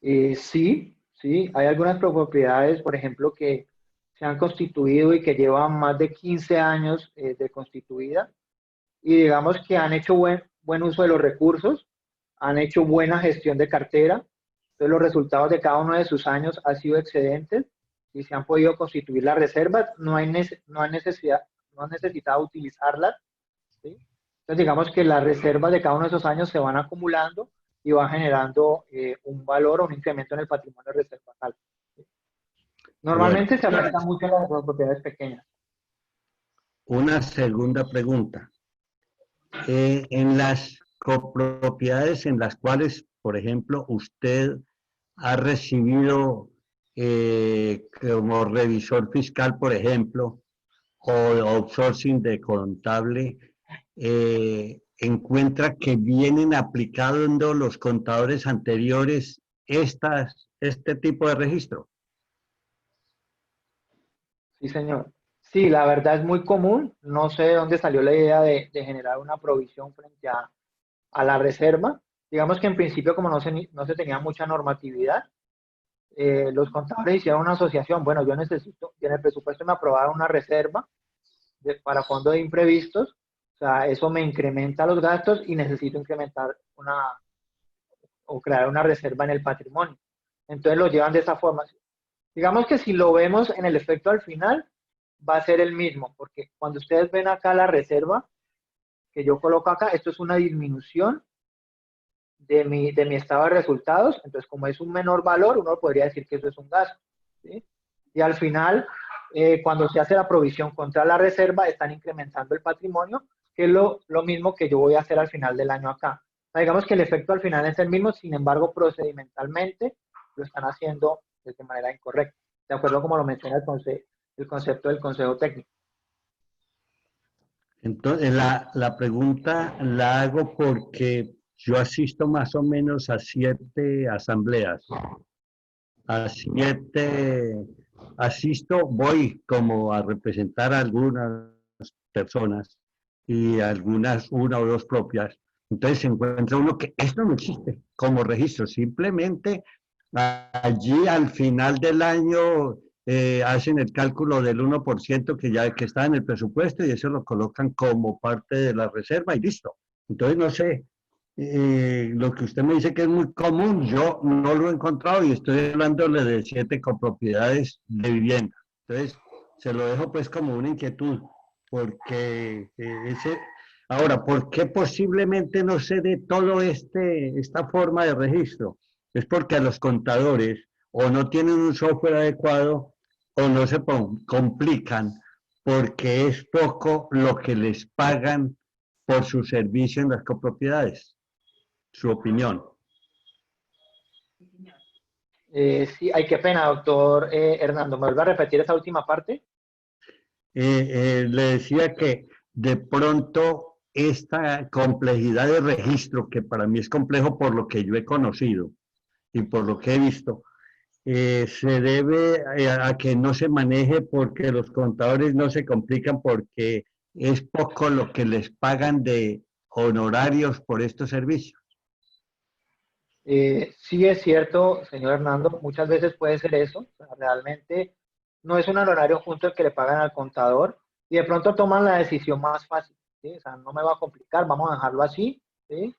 S3: Sí, sí, hay algunas propiedades, por ejemplo, que se han constituido y que llevan más de 15 años de constituida y digamos que han hecho buen uso de los recursos, han hecho buena gestión de cartera, entonces los resultados de cada uno de sus años han sido excedentes y se han podido constituir las reservas, no han necesitado utilizarlas, ¿sí? Entonces digamos que las reservas de cada uno de esos años se van acumulando y van generando un valor o un incremento en el patrimonio reservable.
S1: Bueno,
S3: Normalmente se aplica mucho en las propiedades pequeñas.
S1: una segunda pregunta. En las copropiedades en las cuales, por ejemplo, usted ha recibido como revisor fiscal, por ejemplo, o outsourcing de contable, encuentra que vienen aplicando los contadores anteriores este tipo de registro.
S3: Sí, señor. Sí, la verdad es muy común. No sé de dónde salió la idea de generar una provisión frente a la reserva. Digamos que en principio, como no se tenía mucha normatividad, los contadores hicieron una asociación. Bueno, yo necesito, y en el presupuesto me aprobaron una reserva para fondo de imprevistos. O sea, eso me incrementa los gastos y necesito incrementar o crear una reserva en el patrimonio. Entonces lo llevan de esa forma. Digamos que si lo vemos en el efecto al final, va a ser el mismo, porque cuando ustedes ven acá la reserva que yo coloco acá, esto es una disminución de mi estado de resultados, entonces como es un menor valor, uno podría decir que eso es un gasto, ¿sí? Y al final, cuando se hace la provisión contra la reserva, están incrementando el patrimonio, que es lo mismo que yo voy a hacer al final del año acá. O sea, digamos que el efecto al final es el mismo, sin embargo, procedimentalmente lo están haciendo de manera incorrecta, de acuerdo como lo menciona el concepto del consejo técnico.
S1: Entonces, la pregunta la hago porque yo asisto más o menos a 7 asambleas, a 7, voy como a representar a algunas personas y algunas, una o dos propias. Entonces se encuentra uno que esto no existe como registro, simplemente allí al final del año hacen el cálculo del 1% que ya que está en el presupuesto y eso lo colocan como parte de la reserva y listo. Entonces no sé, lo que usted me dice que es muy común, yo no lo he encontrado y estoy hablándole de 7 copropiedades de vivienda. Entonces se lo dejo pues como una inquietud porque ahora, ¿por qué posiblemente no se dé todo esta forma de registro? Es porque a los contadores o no tienen un software adecuado o no se complican porque es poco lo que les pagan por su servicio en las copropiedades. Su opinión.
S3: Sí, ay, qué pena, doctor Hernando. ¿Me vuelve a repetir esa última parte?
S1: Le decía que de pronto esta complejidad de registro, que para mí es complejo por lo que yo he conocido y por lo que he visto, se debe a que no se maneje porque los contadores no se complican porque es poco lo que les pagan de honorarios por estos servicios.
S3: Sí es cierto, señor Hernando, muchas veces puede ser eso. O sea, realmente no es un honorario justo el que le pagan al contador y de pronto toman la decisión más fácil, ¿sí? O sea, no me va a complicar, vamos a dejarlo así, ¿sí?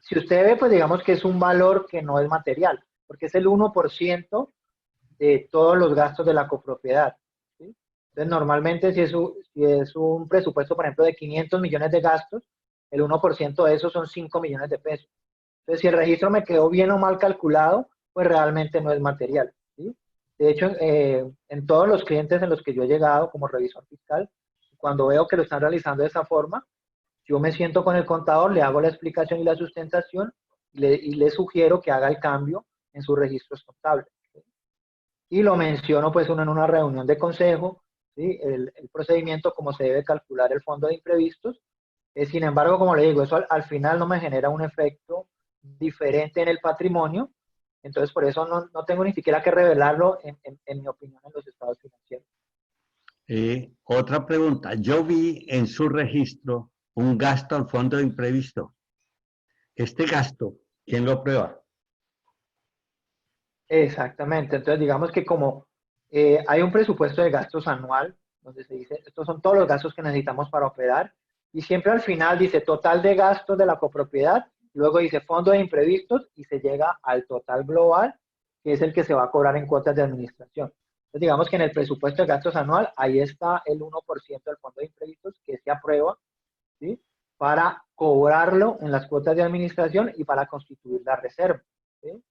S3: Si usted ve, pues digamos que es un valor que no es material, porque es el 1% de todos los gastos de la copropiedad, ¿sí? Entonces, normalmente si es un presupuesto, por ejemplo, de 500 millones de gastos, el 1% de eso son 5 millones de pesos. Entonces, si el registro me quedó bien o mal calculado, pues realmente no es material, ¿sí? De hecho, en todos los clientes en los que yo he llegado como revisor fiscal, cuando veo que lo están realizando de esa forma, yo me siento con el contador, le hago la explicación y la sustentación y le sugiero que haga el cambio en sus registros contables. ¿Sí? Y lo menciono pues uno en una reunión de consejo, ¿sí? El procedimiento, cómo se debe calcular el fondo de imprevistos. Sin embargo, como le digo, eso al final no me genera un efecto diferente en el patrimonio, entonces por eso no tengo ni siquiera que revelarlo en mi opinión en los estados financieros.
S1: Otra pregunta, yo vi en su registro un gasto al fondo de imprevisto. Este gasto, ¿quién lo aprueba?
S3: Exactamente, entonces digamos que como hay un presupuesto de gastos anual, donde se dice, estos son todos los gastos que necesitamos para operar, y siempre al final dice total de gastos de la copropiedad, luego dice fondo de imprevistos y se llega al total global, que es el que se va a cobrar en cuotas de administración. Entonces digamos que en el presupuesto de gastos anual, ahí está el 1% del fondo de imprevistos que se aprueba, ¿sí? Para cobrarlo en las cuotas de administración y para constituir la reserva, ¿sí?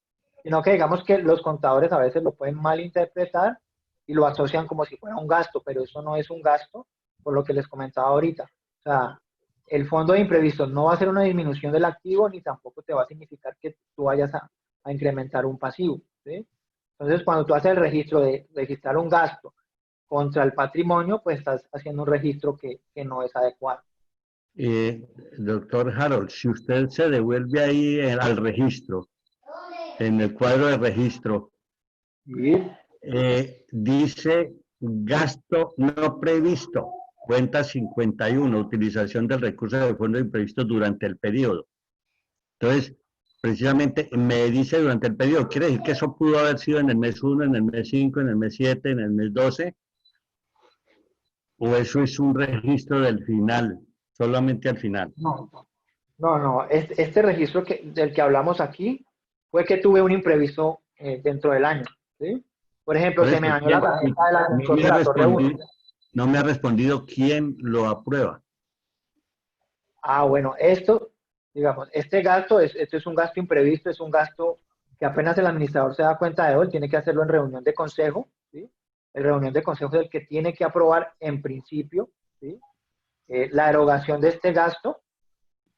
S3: Sino que digamos que los contadores a veces lo pueden malinterpretar y lo asocian como si fuera un gasto, pero eso no es un gasto, por lo que les comentaba ahorita. O sea, el fondo de imprevistos no va a ser una disminución del activo, ni tampoco te va a significar que tú vayas a incrementar un pasivo, ¿sí? Entonces, cuando tú haces el registro de registrar un gasto contra el patrimonio, pues estás haciendo un registro que no es adecuado.
S1: Doctor Harold, si usted se devuelve ahí al registro, en el cuadro de registro,
S3: ¿Sí?
S1: dice gasto no previsto, cuenta 51, utilización del recurso de fondo de imprevistos durante el periodo. Entonces, precisamente me dice durante el periodo, quiere decir que eso pudo haber sido en el mes 1, en el mes 5, en el mes 7, en el mes 12, o eso es un registro del final, solamente al final.
S3: No. Este registro del que hablamos aquí fue que tuve un imprevisto dentro del año, ¿sí? Por ejemplo, se me dañó la tarjeta del ascensor de la Torre 1.
S1: No me ha respondido quién lo aprueba.
S3: Bueno, esto, digamos, este gasto, esto es un gasto imprevisto, es un gasto que apenas el administrador se da cuenta de él, tiene que hacerlo en reunión de consejo, ¿sí? El reunión de consejo es el que tiene que aprobar en principio, ¿sí? La erogación de este gasto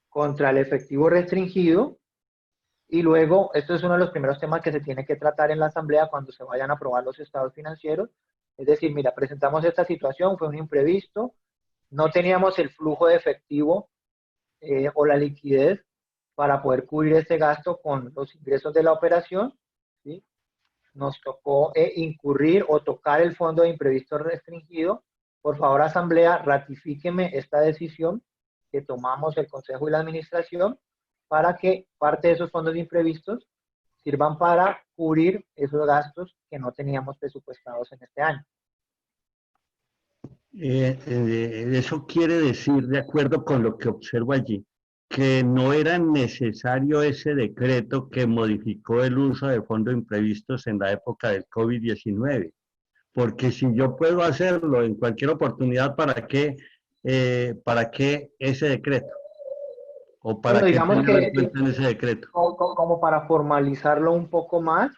S3: contra el efectivo restringido. Y luego, esto es uno de los primeros temas que se tiene que tratar en la asamblea cuando se vayan a aprobar los estados financieros. Es decir, mira, presentamos esta situación, fue un imprevisto, no teníamos el flujo de efectivo o la liquidez para poder cubrir este gasto con los ingresos de la operación, ¿sí? Nos tocó incurrir o tocar el fondo de imprevisto restringido. Por favor, asamblea, ratifíqueme esta decisión que tomamos el consejo y la administración para que parte de esos fondos de imprevistos sirvan para cubrir esos gastos que no teníamos presupuestados en este año.
S1: Eso quiere decir, de acuerdo con lo que observo allí, que no era necesario ese decreto que modificó el uso de fondos imprevistos en la época del COVID-19. Porque si yo puedo hacerlo en cualquier oportunidad, ¿para qué ese decreto? ¿O para qué
S3: digamos
S1: tenerlo en cuenta en ese decreto?
S3: Como para formalizarlo un poco más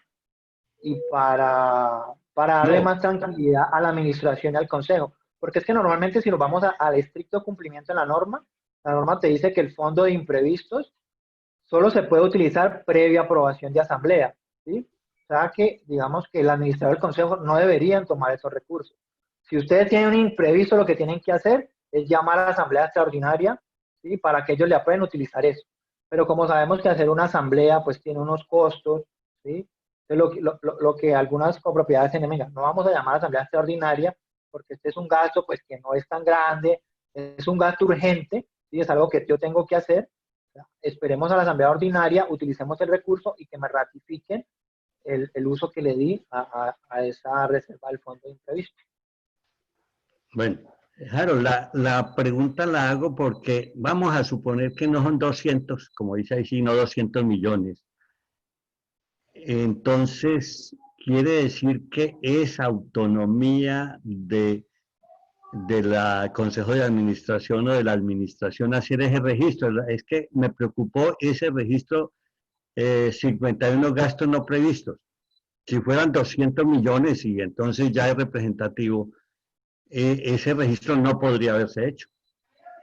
S3: y para darle más tranquilidad a la administración y al consejo. Porque es que normalmente si nos vamos al estricto cumplimiento de la norma te dice que el fondo de imprevistos solo se puede utilizar previa aprobación de asamblea, ¿sí? O sea que, digamos que el administrador y el consejo no deberían tomar esos recursos. Si ustedes tienen un imprevisto, lo que tienen que hacer es llamar a la asamblea extraordinaria, ¿sí? Para que ellos le puedan utilizar eso. Pero como sabemos que hacer una asamblea pues tiene unos costos, ¿sí? Lo que algunas copropiedades tienen, venga, no vamos a llamar a la asamblea extraordinaria porque este es un gasto pues que no es tan grande, es un gasto urgente, ¿sí? Es algo que yo tengo que hacer. Esperemos a la asamblea ordinaria, utilicemos el recurso y que me ratifiquen el uso que le di a esa reserva del fondo de imprevisto.
S1: Bueno, Harold, la pregunta la hago porque vamos a suponer que no son 200, como dice ahí, sino 200 millones. Entonces, quiere decir que esa autonomía del Consejo de Administración o de la Administración hacer ese registro. Es que me preocupó ese registro 51 gastos no previstos. Si fueran 200 millones y entonces ya es representativo, ese registro no podría haberse hecho.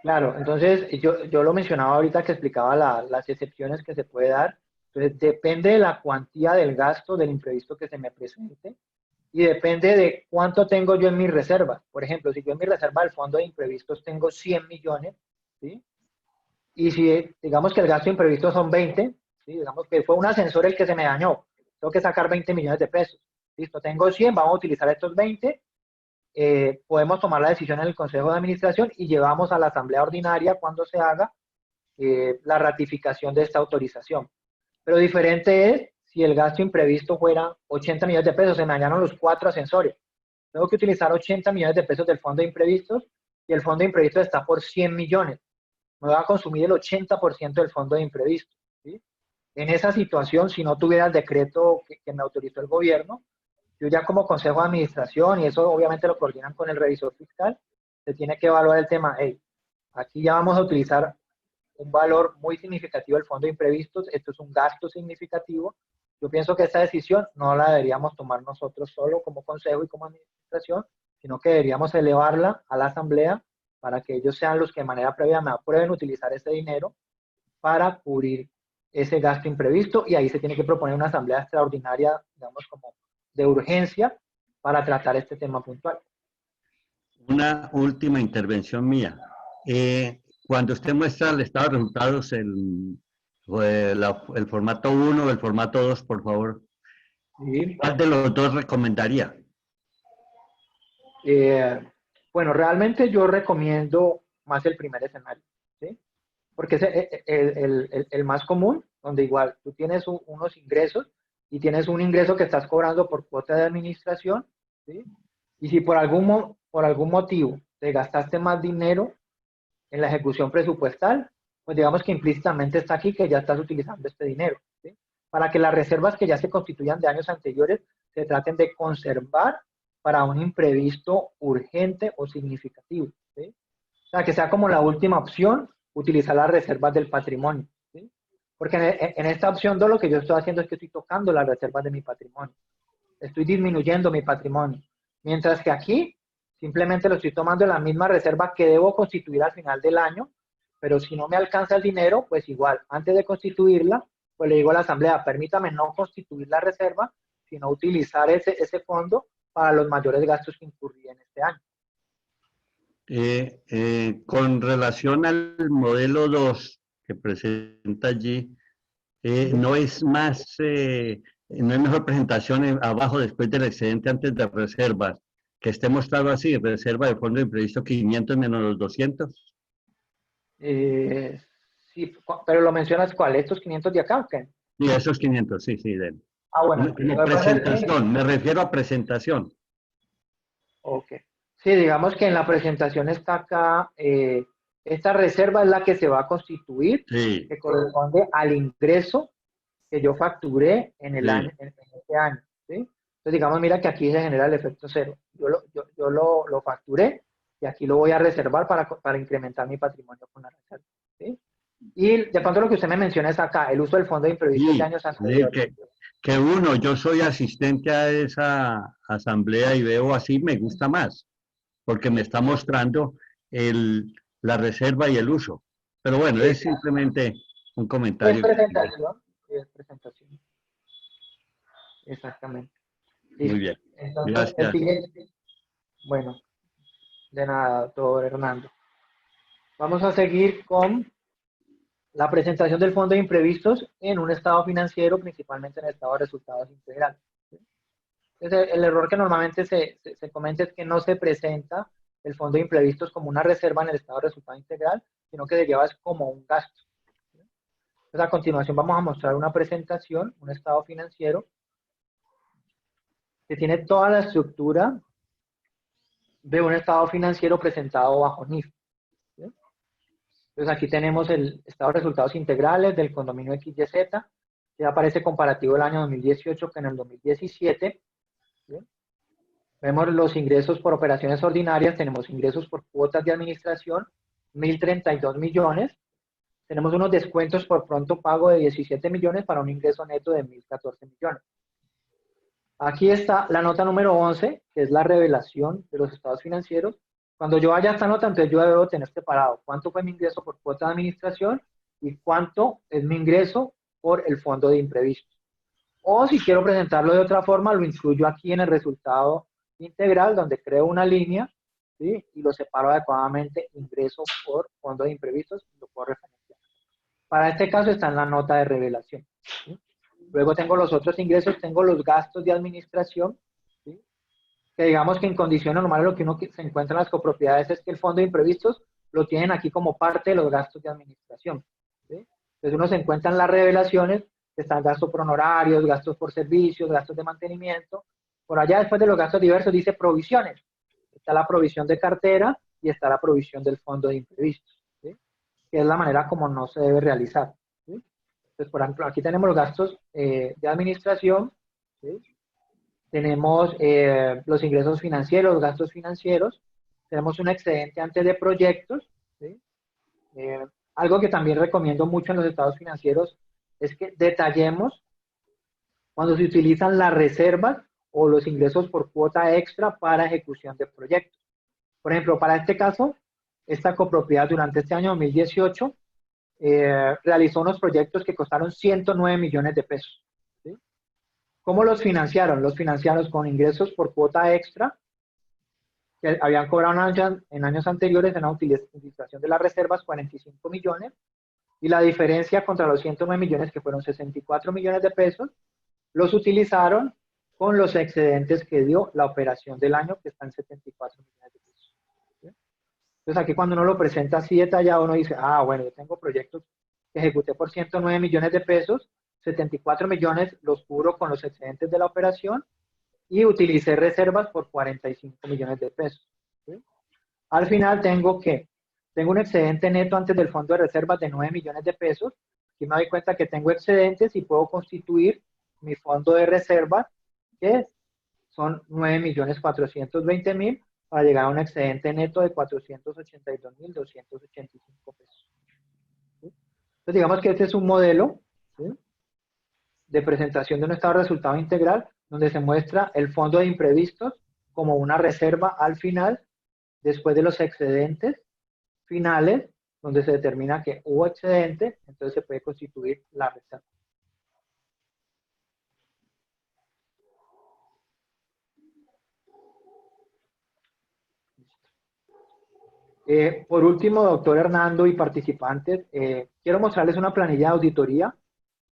S3: Claro, entonces yo lo mencionaba ahorita que explicaba las excepciones que se puede dar. Entonces, depende de la cuantía del gasto del imprevisto que se me presente y depende de cuánto tengo yo en mis reservas. Por ejemplo, si yo en mi reserva del fondo de imprevistos tengo 100 millones, ¿sí? Y si digamos que el gasto imprevisto son 20, ¿sí? Digamos que fue un ascensor el que se me dañó, tengo que sacar 20 millones de pesos. Listo, tengo 100, vamos a utilizar estos 20, podemos tomar la decisión en el Consejo de Administración y llevamos a la Asamblea Ordinaria cuando se haga la ratificación de esta autorización. Pero diferente es si el gasto imprevisto fuera 80 millones de pesos, se me dañaron los 4 ascensores. Tengo que utilizar 80 millones de pesos del fondo de imprevistos y el fondo de imprevistos está por 100 millones. Me va a consumir el 80% del fondo de imprevistos, ¿sí? En esa situación, si no tuviera el decreto que me autorizó el gobierno, yo ya como consejo de administración, y eso obviamente lo coordinan con el revisor fiscal, se tiene que evaluar el tema, hey, aquí ya vamos a utilizar un valor muy significativo del fondo de imprevistos, esto es un gasto significativo. Yo pienso que esta decisión no la deberíamos tomar nosotros solo como consejo y como administración, sino que deberíamos elevarla a la asamblea para que ellos sean los que de manera previa me aprueben utilizar ese dinero para cubrir ese gasto imprevisto y ahí se tiene que proponer una asamblea extraordinaria, digamos, como de urgencia para tratar este tema puntual.
S1: Una última intervención mía. Cuando usted muestra el estado de resultados, el formato 1 o el formato 2, por favor,
S3: ¿Sí?
S1: ¿cuál de los dos recomendaría?
S3: Bueno, realmente yo recomiendo más el primer escenario, ¿sí? Porque es el más común, donde igual tú tienes unos ingresos y tienes un ingreso que estás cobrando por cuota de administración, ¿sí? Y si por algún motivo te gastaste más dinero en la ejecución presupuestal, pues digamos que implícitamente está aquí que ya estás utilizando este dinero, ¿sí? Para que las reservas que ya se constituyan de años anteriores se traten de conservar para un imprevisto urgente o significativo, ¿sí? O sea, que sea como la última opción, utilizar las reservas del patrimonio, ¿sí? Porque en esta opción 2 lo que yo estoy haciendo es que estoy tocando las reservas de mi patrimonio. Estoy disminuyendo mi patrimonio. Mientras que aquí simplemente lo estoy tomando en la misma reserva que debo constituir al final del año, pero si no me alcanza el dinero, pues igual, antes de constituirla, pues le digo a la asamblea, permítame no constituir la reserva, sino utilizar ese fondo para los mayores gastos que incurrí en este año.
S1: Con relación al modelo 2 que presenta allí, no es no es mejor presentación abajo después del excedente antes de reservas, que esté mostrado así, reserva de fondo de imprevisto 500 menos los 200.
S3: Sí, pero lo mencionas ¿cuál? ¿Estos 500 de acá o qué?
S1: Sí, esos 500, sí, sí.
S3: Bueno,
S1: Como
S3: lo que pasa es que,
S1: presentación, me refiero a presentación.
S3: ok. Sí, digamos que en la presentación está acá, esta reserva es la que se va a constituir,
S1: Sí,
S3: que corresponde al ingreso que yo facturé en el año,
S1: sí.
S3: en este año, ¿sí? Entonces, digamos, mira que aquí se genera el efecto cero. Yo lo facturé y aquí lo voy a reservar para incrementar mi patrimonio con la reserva, ¿sí? Y de pronto lo que usted me menciona es acá, el uso del fondo de imprevistos de
S1: Sí,
S3: años
S1: sí,
S3: anteriores.
S1: que uno, yo soy asistente a esa asamblea y veo así, me gusta más, porque me está mostrando la reserva y el uso. Pero bueno, es
S3: Exacto.
S1: simplemente un
S3: Es
S1: comentario.
S3: presentación, es presentación, exactamente.
S1: Muy
S3: Listo.
S1: bien,
S3: Entonces, el
S1: gracias.
S3: siguiente, bueno, de nada, doctor Hernando. Vamos a seguir con la presentación del fondo de imprevistos en un estado financiero, principalmente en el estado de resultados integral. Entonces, el error que normalmente se comenta es que no se presenta el fondo de imprevistos como una reserva en el estado de resultado integral, sino que se lleva como un gasto. Entonces, a continuación vamos a mostrar una presentación, un estado financiero, que tiene toda la estructura de un estado financiero presentado bajo NIF. ¿Sí? Entonces aquí tenemos el estado de resultados integrales del condominio XYZ, que aparece comparativo el año 2018 con el 2017. ¿Sí? Vemos los ingresos por operaciones ordinarias, tenemos ingresos por cuotas de administración, 1.032 millones. Tenemos unos descuentos por pronto pago de 17 millones para un ingreso neto de 1.014 millones. Aquí está la nota número 11, que es la revelación de los estados financieros, Cuando yo vaya a esta nota, entonces yo debo tener separado cuánto fue mi ingreso por cuota de administración y cuánto es mi ingreso por el fondo de imprevistos. O si quiero presentarlo de otra forma, lo incluyo aquí en el resultado integral, donde creo una línea, ¿sí? Y lo separo adecuadamente, ingreso por fondo de imprevistos, y lo puedo referenciar. Para este caso está en la nota de revelación, ¿sí? Luego tengo los otros ingresos, tengo los gastos de administración, ¿sí? Que digamos que en condiciones normales lo que uno se encuentra en las copropiedades es que el fondo de imprevistos lo tienen aquí como parte de los gastos de administración, ¿sí? Entonces uno se encuentra en las revelaciones, que están gastos por honorarios, gastos por servicios, gastos de mantenimiento. Por allá después de los gastos diversos dice provisiones. Está la provisión de cartera y está la provisión del fondo de imprevistos, ¿sí? Que es la manera como no se debe realizar, ¿sí? Entonces, por ejemplo, aquí tenemos los gastos de administración, ¿sí? Tenemos los ingresos financieros, los gastos financieros, tenemos un excedente antes de proyectos, ¿sí? Algo que también recomiendo mucho en los estados financieros es que detallemos cuando se utilizan las reservas o los ingresos por cuota extra para ejecución de proyectos. Por ejemplo, para este caso, esta copropiedad durante este año 2018 realizó unos proyectos que costaron 109 millones de pesos, ¿sí? ¿Cómo los financiaron? Los financiaron con ingresos por cuota extra que habían cobrado en años anteriores en la utilización de las reservas, 45 millones, y la diferencia contra los 109 millones, que fueron 64 millones de pesos, los utilizaron con los excedentes que dio la operación del año, que están 74 millones de pesos, ¿sí? Entonces aquí cuando uno lo presenta así detallado, uno dice, ah, bueno, yo tengo proyectos que ejecuté por 109 millones de pesos, 74 millones los cubro con los excedentes de la operación y utilicé reservas por 45 millones de pesos, ¿sí? Al final tengo un excedente neto antes del fondo de reservas de 9 millones de pesos, y me doy cuenta que tengo excedentes y puedo constituir mi fondo de reserva, que son 9.420.000, para llegar a un excedente neto de 482.285 pesos, ¿sí? Entonces, digamos que este es un modelo, ¿sí?, de presentación de un estado de resultado integral, donde se muestra el fondo de imprevistos como una reserva al final, después de los excedentes finales, donde se determina que hubo excedente, entonces se puede constituir la reserva. Por último, doctor Hernando y participantes, quiero mostrarles una planilla de auditoría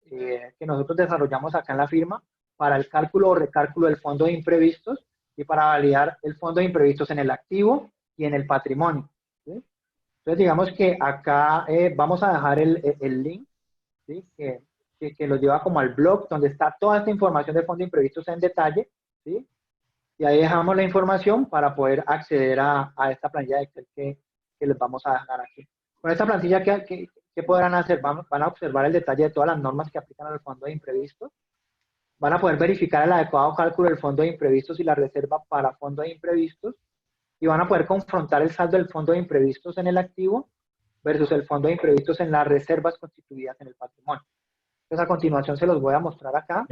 S3: que nosotros desarrollamos acá en la firma para el cálculo o recálculo del fondo de imprevistos y para validar el fondo de imprevistos en el activo y en el patrimonio, ¿sí? Entonces, digamos que acá vamos a dejar el link, ¿sí?, que los lleva como al blog, donde está toda esta información de fondo de imprevistos en detalle, ¿sí? Y ahí dejamos la información para poder acceder a esta planilla de Excel que les vamos a dejar aquí. Con esta plantilla, ¿qué podrán hacer? Van a observar el detalle de todas las normas que aplican al fondo de imprevistos. Van a poder verificar el adecuado cálculo del fondo de imprevistos y la reserva para fondo de imprevistos. Y van a poder confrontar el saldo del fondo de imprevistos en el activo versus el fondo de imprevistos en las reservas constituidas en el patrimonio. Entonces, a continuación se los voy a mostrar acá.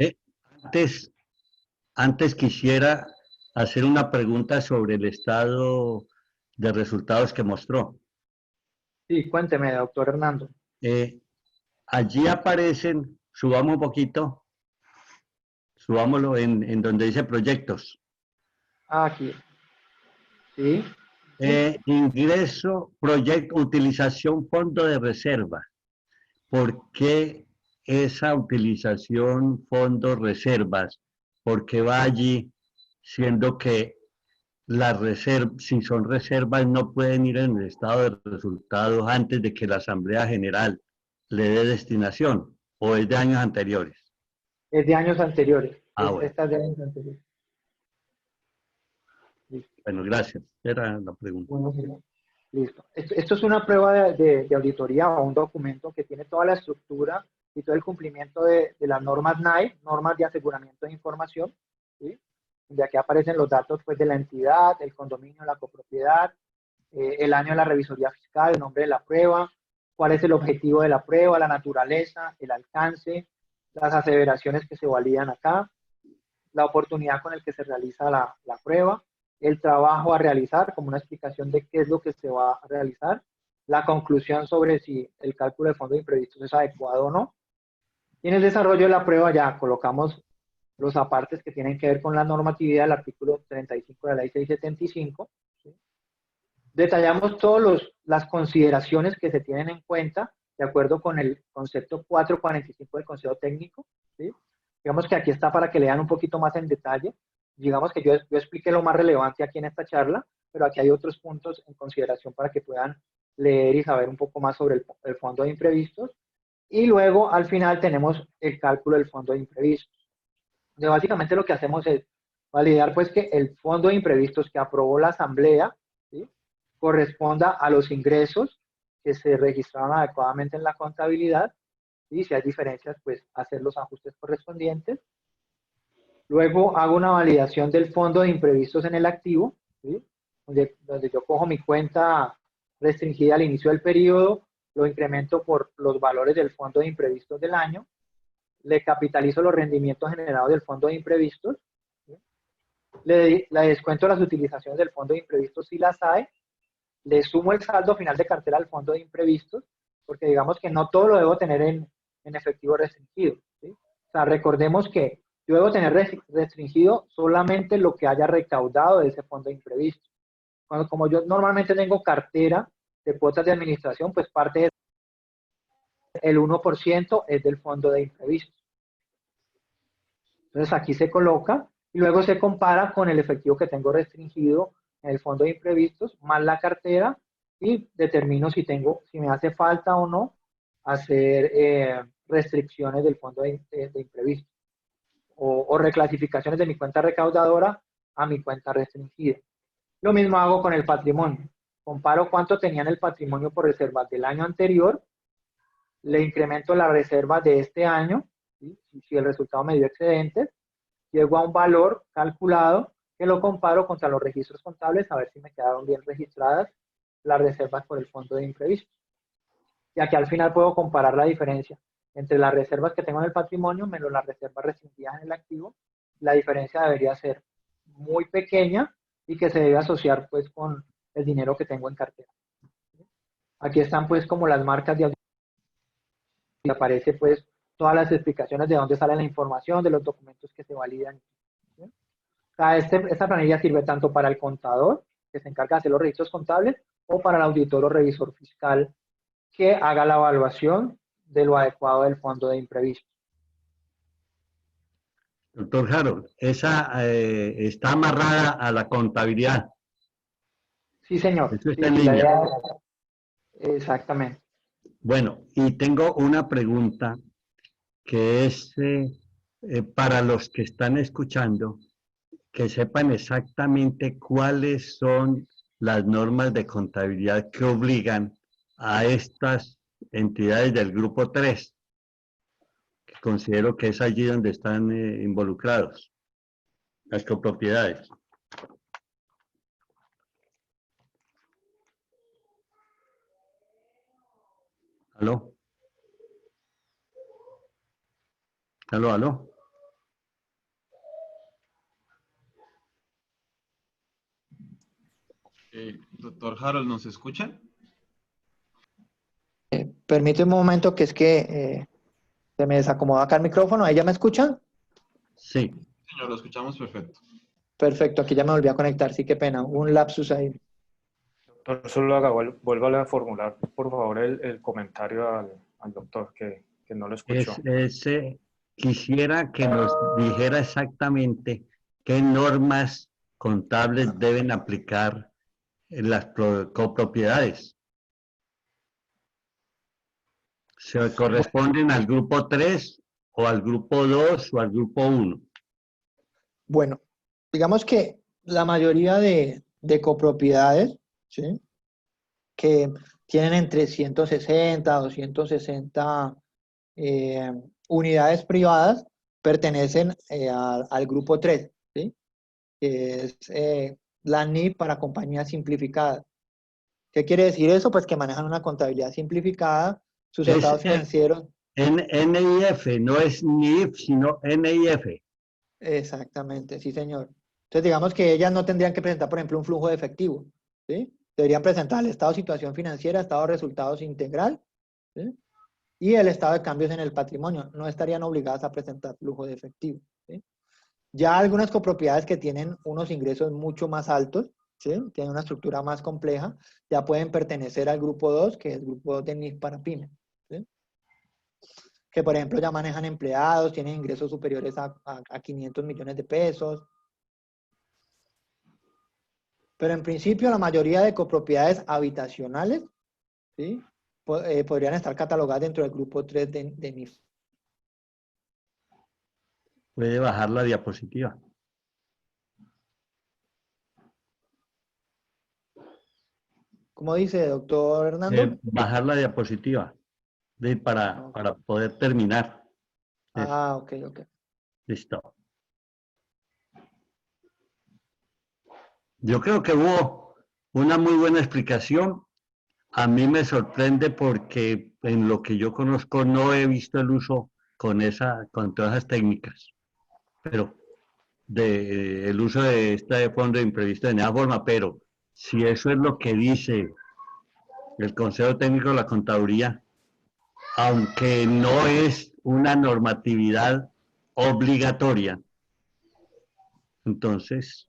S1: Antes quisiera hacer una pregunta sobre el estado de resultados que mostró.
S3: Sí, cuénteme, doctor Hernando.
S1: Allí aparecen, subamos un poquito, subámoslo en donde dice proyectos.
S3: Aquí. Sí.
S1: Ingreso, proyecto, utilización, fondo de reserva. ¿Por qué esa utilización, fondos, reservas? ¿Por qué va allí, siendo que las reservas, si son reservas, no pueden ir en el estado de resultados antes de que la Asamblea General le dé destinación, o es de años anteriores?
S3: Es de años anteriores.
S1: Bueno.
S3: Esta es de años anteriores.
S1: Listo. Bueno, gracias. Era la pregunta.
S3: Bueno, sí. Listo. Esto es una prueba de auditoría o un documento que tiene toda la estructura y todo el cumplimiento de las normas NAI, normas de aseguramiento de información, ¿sí? Donde aquí aparecen los datos, pues, de la entidad, el condominio, la copropiedad, el año de la revisoría fiscal, el nombre de la prueba, cuál es el objetivo de la prueba, la naturaleza, el alcance, las aseveraciones que se validan acá, la oportunidad con el que se realiza la prueba, el trabajo a realizar, como una explicación de qué es lo que se va a realizar, la conclusión sobre si el cálculo de fondo de imprevistos es adecuado o no. Y en el desarrollo de la prueba ya colocamos los apartes que tienen que ver con la normatividad del artículo 35 de la ley 675. ¿Sí? Detallamos todas las consideraciones que se tienen en cuenta de acuerdo con el concepto 445 del Consejo Técnico. ¿Sí? Digamos que aquí está para que lean un poquito más en detalle. Digamos que yo expliqué lo más relevante aquí en esta charla, pero aquí hay otros puntos en consideración para que puedan leer y saber un poco más sobre el fondo de imprevistos. Y luego, al final, tenemos el cálculo del fondo de imprevistos. Donde básicamente lo que hacemos es validar pues que el fondo de imprevistos que aprobó la asamblea, ¿sí?, corresponda a los ingresos que se registraron adecuadamente en la contabilidad, y si hay diferencias, pues hacer los ajustes correspondientes. Luego hago una validación del fondo de imprevistos en el activo, ¿sí?, donde yo cojo mi cuenta restringida al inicio del periodo, lo incremento por los valores del fondo de imprevistos del año, le capitalizo los rendimientos generados del fondo de imprevistos, ¿sí?, le descuento las utilizaciones del fondo de imprevistos si las hay, le sumo el saldo final de cartera al fondo de imprevistos, porque digamos que no todo lo debo tener en efectivo restringido, ¿sí? O sea, recordemos que yo debo tener restringido solamente lo que haya recaudado de ese fondo de imprevistos. Como yo normalmente tengo cartera de cuotas de administración, pues parte del 1% es del fondo de imprevistos. Entonces aquí se coloca y luego se compara con el efectivo que tengo restringido en el fondo de imprevistos más la cartera y determino si me hace falta o no hacer restricciones del fondo de imprevistos o reclasificaciones de mi cuenta recaudadora a mi cuenta restringida. Lo mismo hago con el patrimonio. Comparo cuánto tenía en el patrimonio por reservas del año anterior, le incremento la reserva de este año, ¿sí?, si el resultado me dio excedentes, llego a un valor calculado que lo comparo contra los registros contables a ver si me quedaron bien registradas las reservas por el fondo de imprevistos. Y aquí al final puedo comparar la diferencia entre las reservas que tengo en el patrimonio menos las reservas restringidas en el activo. La diferencia debería ser muy pequeña y que se debe asociar pues con el dinero que tengo en cartera. Aquí están pues como las marcas de auditoría y aparece pues todas las explicaciones de dónde sale la información, de los documentos que se validan. ¿Sí? O sea, esta planilla sirve tanto para el contador, que se encarga de hacer los registros contables, o para el auditor o revisor fiscal que haga la evaluación de lo adecuado del fondo de imprevistos.
S1: Doctor Harold, esa está amarrada a la contabilidad.
S3: Sí, señor.
S1: Eso está
S3: Sí,
S1: en línea.
S3: Exactamente.
S1: Bueno, y tengo una pregunta que es para los que están escuchando, que sepan exactamente cuáles son las normas de contabilidad que obligan a estas entidades del grupo 3, que considero que es allí donde están involucrados, las copropiedades. ¿Aló? ¿Aló, aló?
S4: Doctor Harold, ¿nos escucha?
S3: Permíteme un momento que es que se me desacomoda acá el micrófono. ¿Ahí ya me escuchan?
S1: Sí.
S4: Señor, lo escuchamos perfecto.
S3: Perfecto, aquí ya me volví a conectar, sí, qué pena, un lapsus ahí.
S2: Doctor Zuluaga, vuélvale a formular, por favor, el comentario al doctor que no lo escuchó.
S1: Quisiera que nos dijera exactamente qué normas contables deben aplicar en las copropiedades. ¿Se corresponden al grupo 3 o al grupo 2 o al grupo 1?
S3: Bueno, digamos que la mayoría de copropiedades, ¿sí?, que tienen entre 160 a 260 unidades privadas, pertenecen al grupo 3, ¿sí?, que es la NIF para compañías simplificadas. ¿Qué quiere decir eso? Pues que manejan una contabilidad simplificada, sus estados financieros.
S1: NIF, no es NIF, sino NIF.
S3: Exactamente, sí, señor.
S5: Entonces, digamos que ellas no tendrían que presentar, por ejemplo, un flujo de efectivo, ¿sí? Deberían presentar el estado de situación financiera, estado de resultados integral, ¿sí? Y el estado de cambios en el patrimonio. No estarían obligadas a presentar flujo de efectivo, ¿sí? Ya algunas copropiedades que tienen unos ingresos mucho más altos, ¿sí? Tienen una estructura más compleja, ya pueden pertenecer al grupo 2, que es el grupo 2 de NIF para pyme, ¿sí? Que por ejemplo ya manejan empleados, tienen ingresos superiores a 500 millones de pesos. Pero en principio la mayoría de copropiedades habitacionales, ¿sí? Podrían estar catalogadas dentro del grupo 3 de NIF.
S1: Puede bajar la diapositiva.
S5: ¿Cómo dice, doctor Hernando?
S1: Bajar la diapositiva para poder terminar.
S5: Ah, ok.
S1: Listo. Yo creo que hubo una muy buena explicación. A mí me sorprende porque en lo que yo conozco no he visto el uso con todas esas técnicas, pero el uso de este fondo de imprevisto de nada forma, pero si eso es lo que dice el Consejo Técnico de la Contaduría, aunque no es una normatividad obligatoria, entonces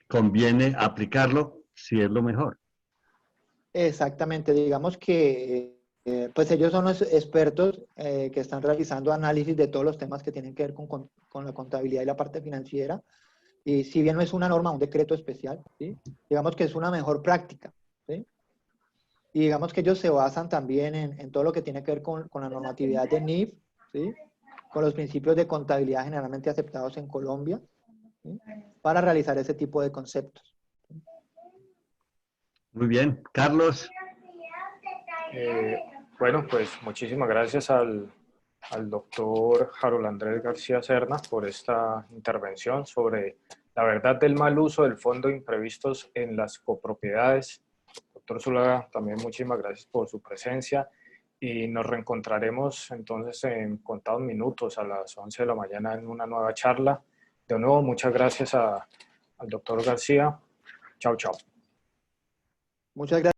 S1: conviene aplicarlo si es lo mejor.
S5: Exactamente, digamos que pues ellos son los expertos que están realizando análisis de todos los temas que tienen que ver con la contabilidad y la parte financiera. Y si bien no es una norma, un decreto especial, ¿sí? Digamos que es una mejor práctica, ¿sí? Y digamos que ellos se basan también en todo lo que tiene que ver con la normatividad de NIF, ¿sí? Con los principios de contabilidad generalmente aceptados en Colombia, ¿sí? Para realizar ese tipo de conceptos.
S1: Muy bien. Carlos.
S2: Bueno, pues muchísimas gracias al doctor Harold Andrés García Serna por esta intervención sobre la verdad del mal uso del fondo de imprevistos en las copropiedades. Doctor Zúñiga, también muchísimas gracias por su presencia y nos reencontraremos entonces en contados minutos a las 11 de la mañana en una nueva charla. De nuevo, muchas gracias al doctor García. Chao, chao.
S5: Muchas gracias.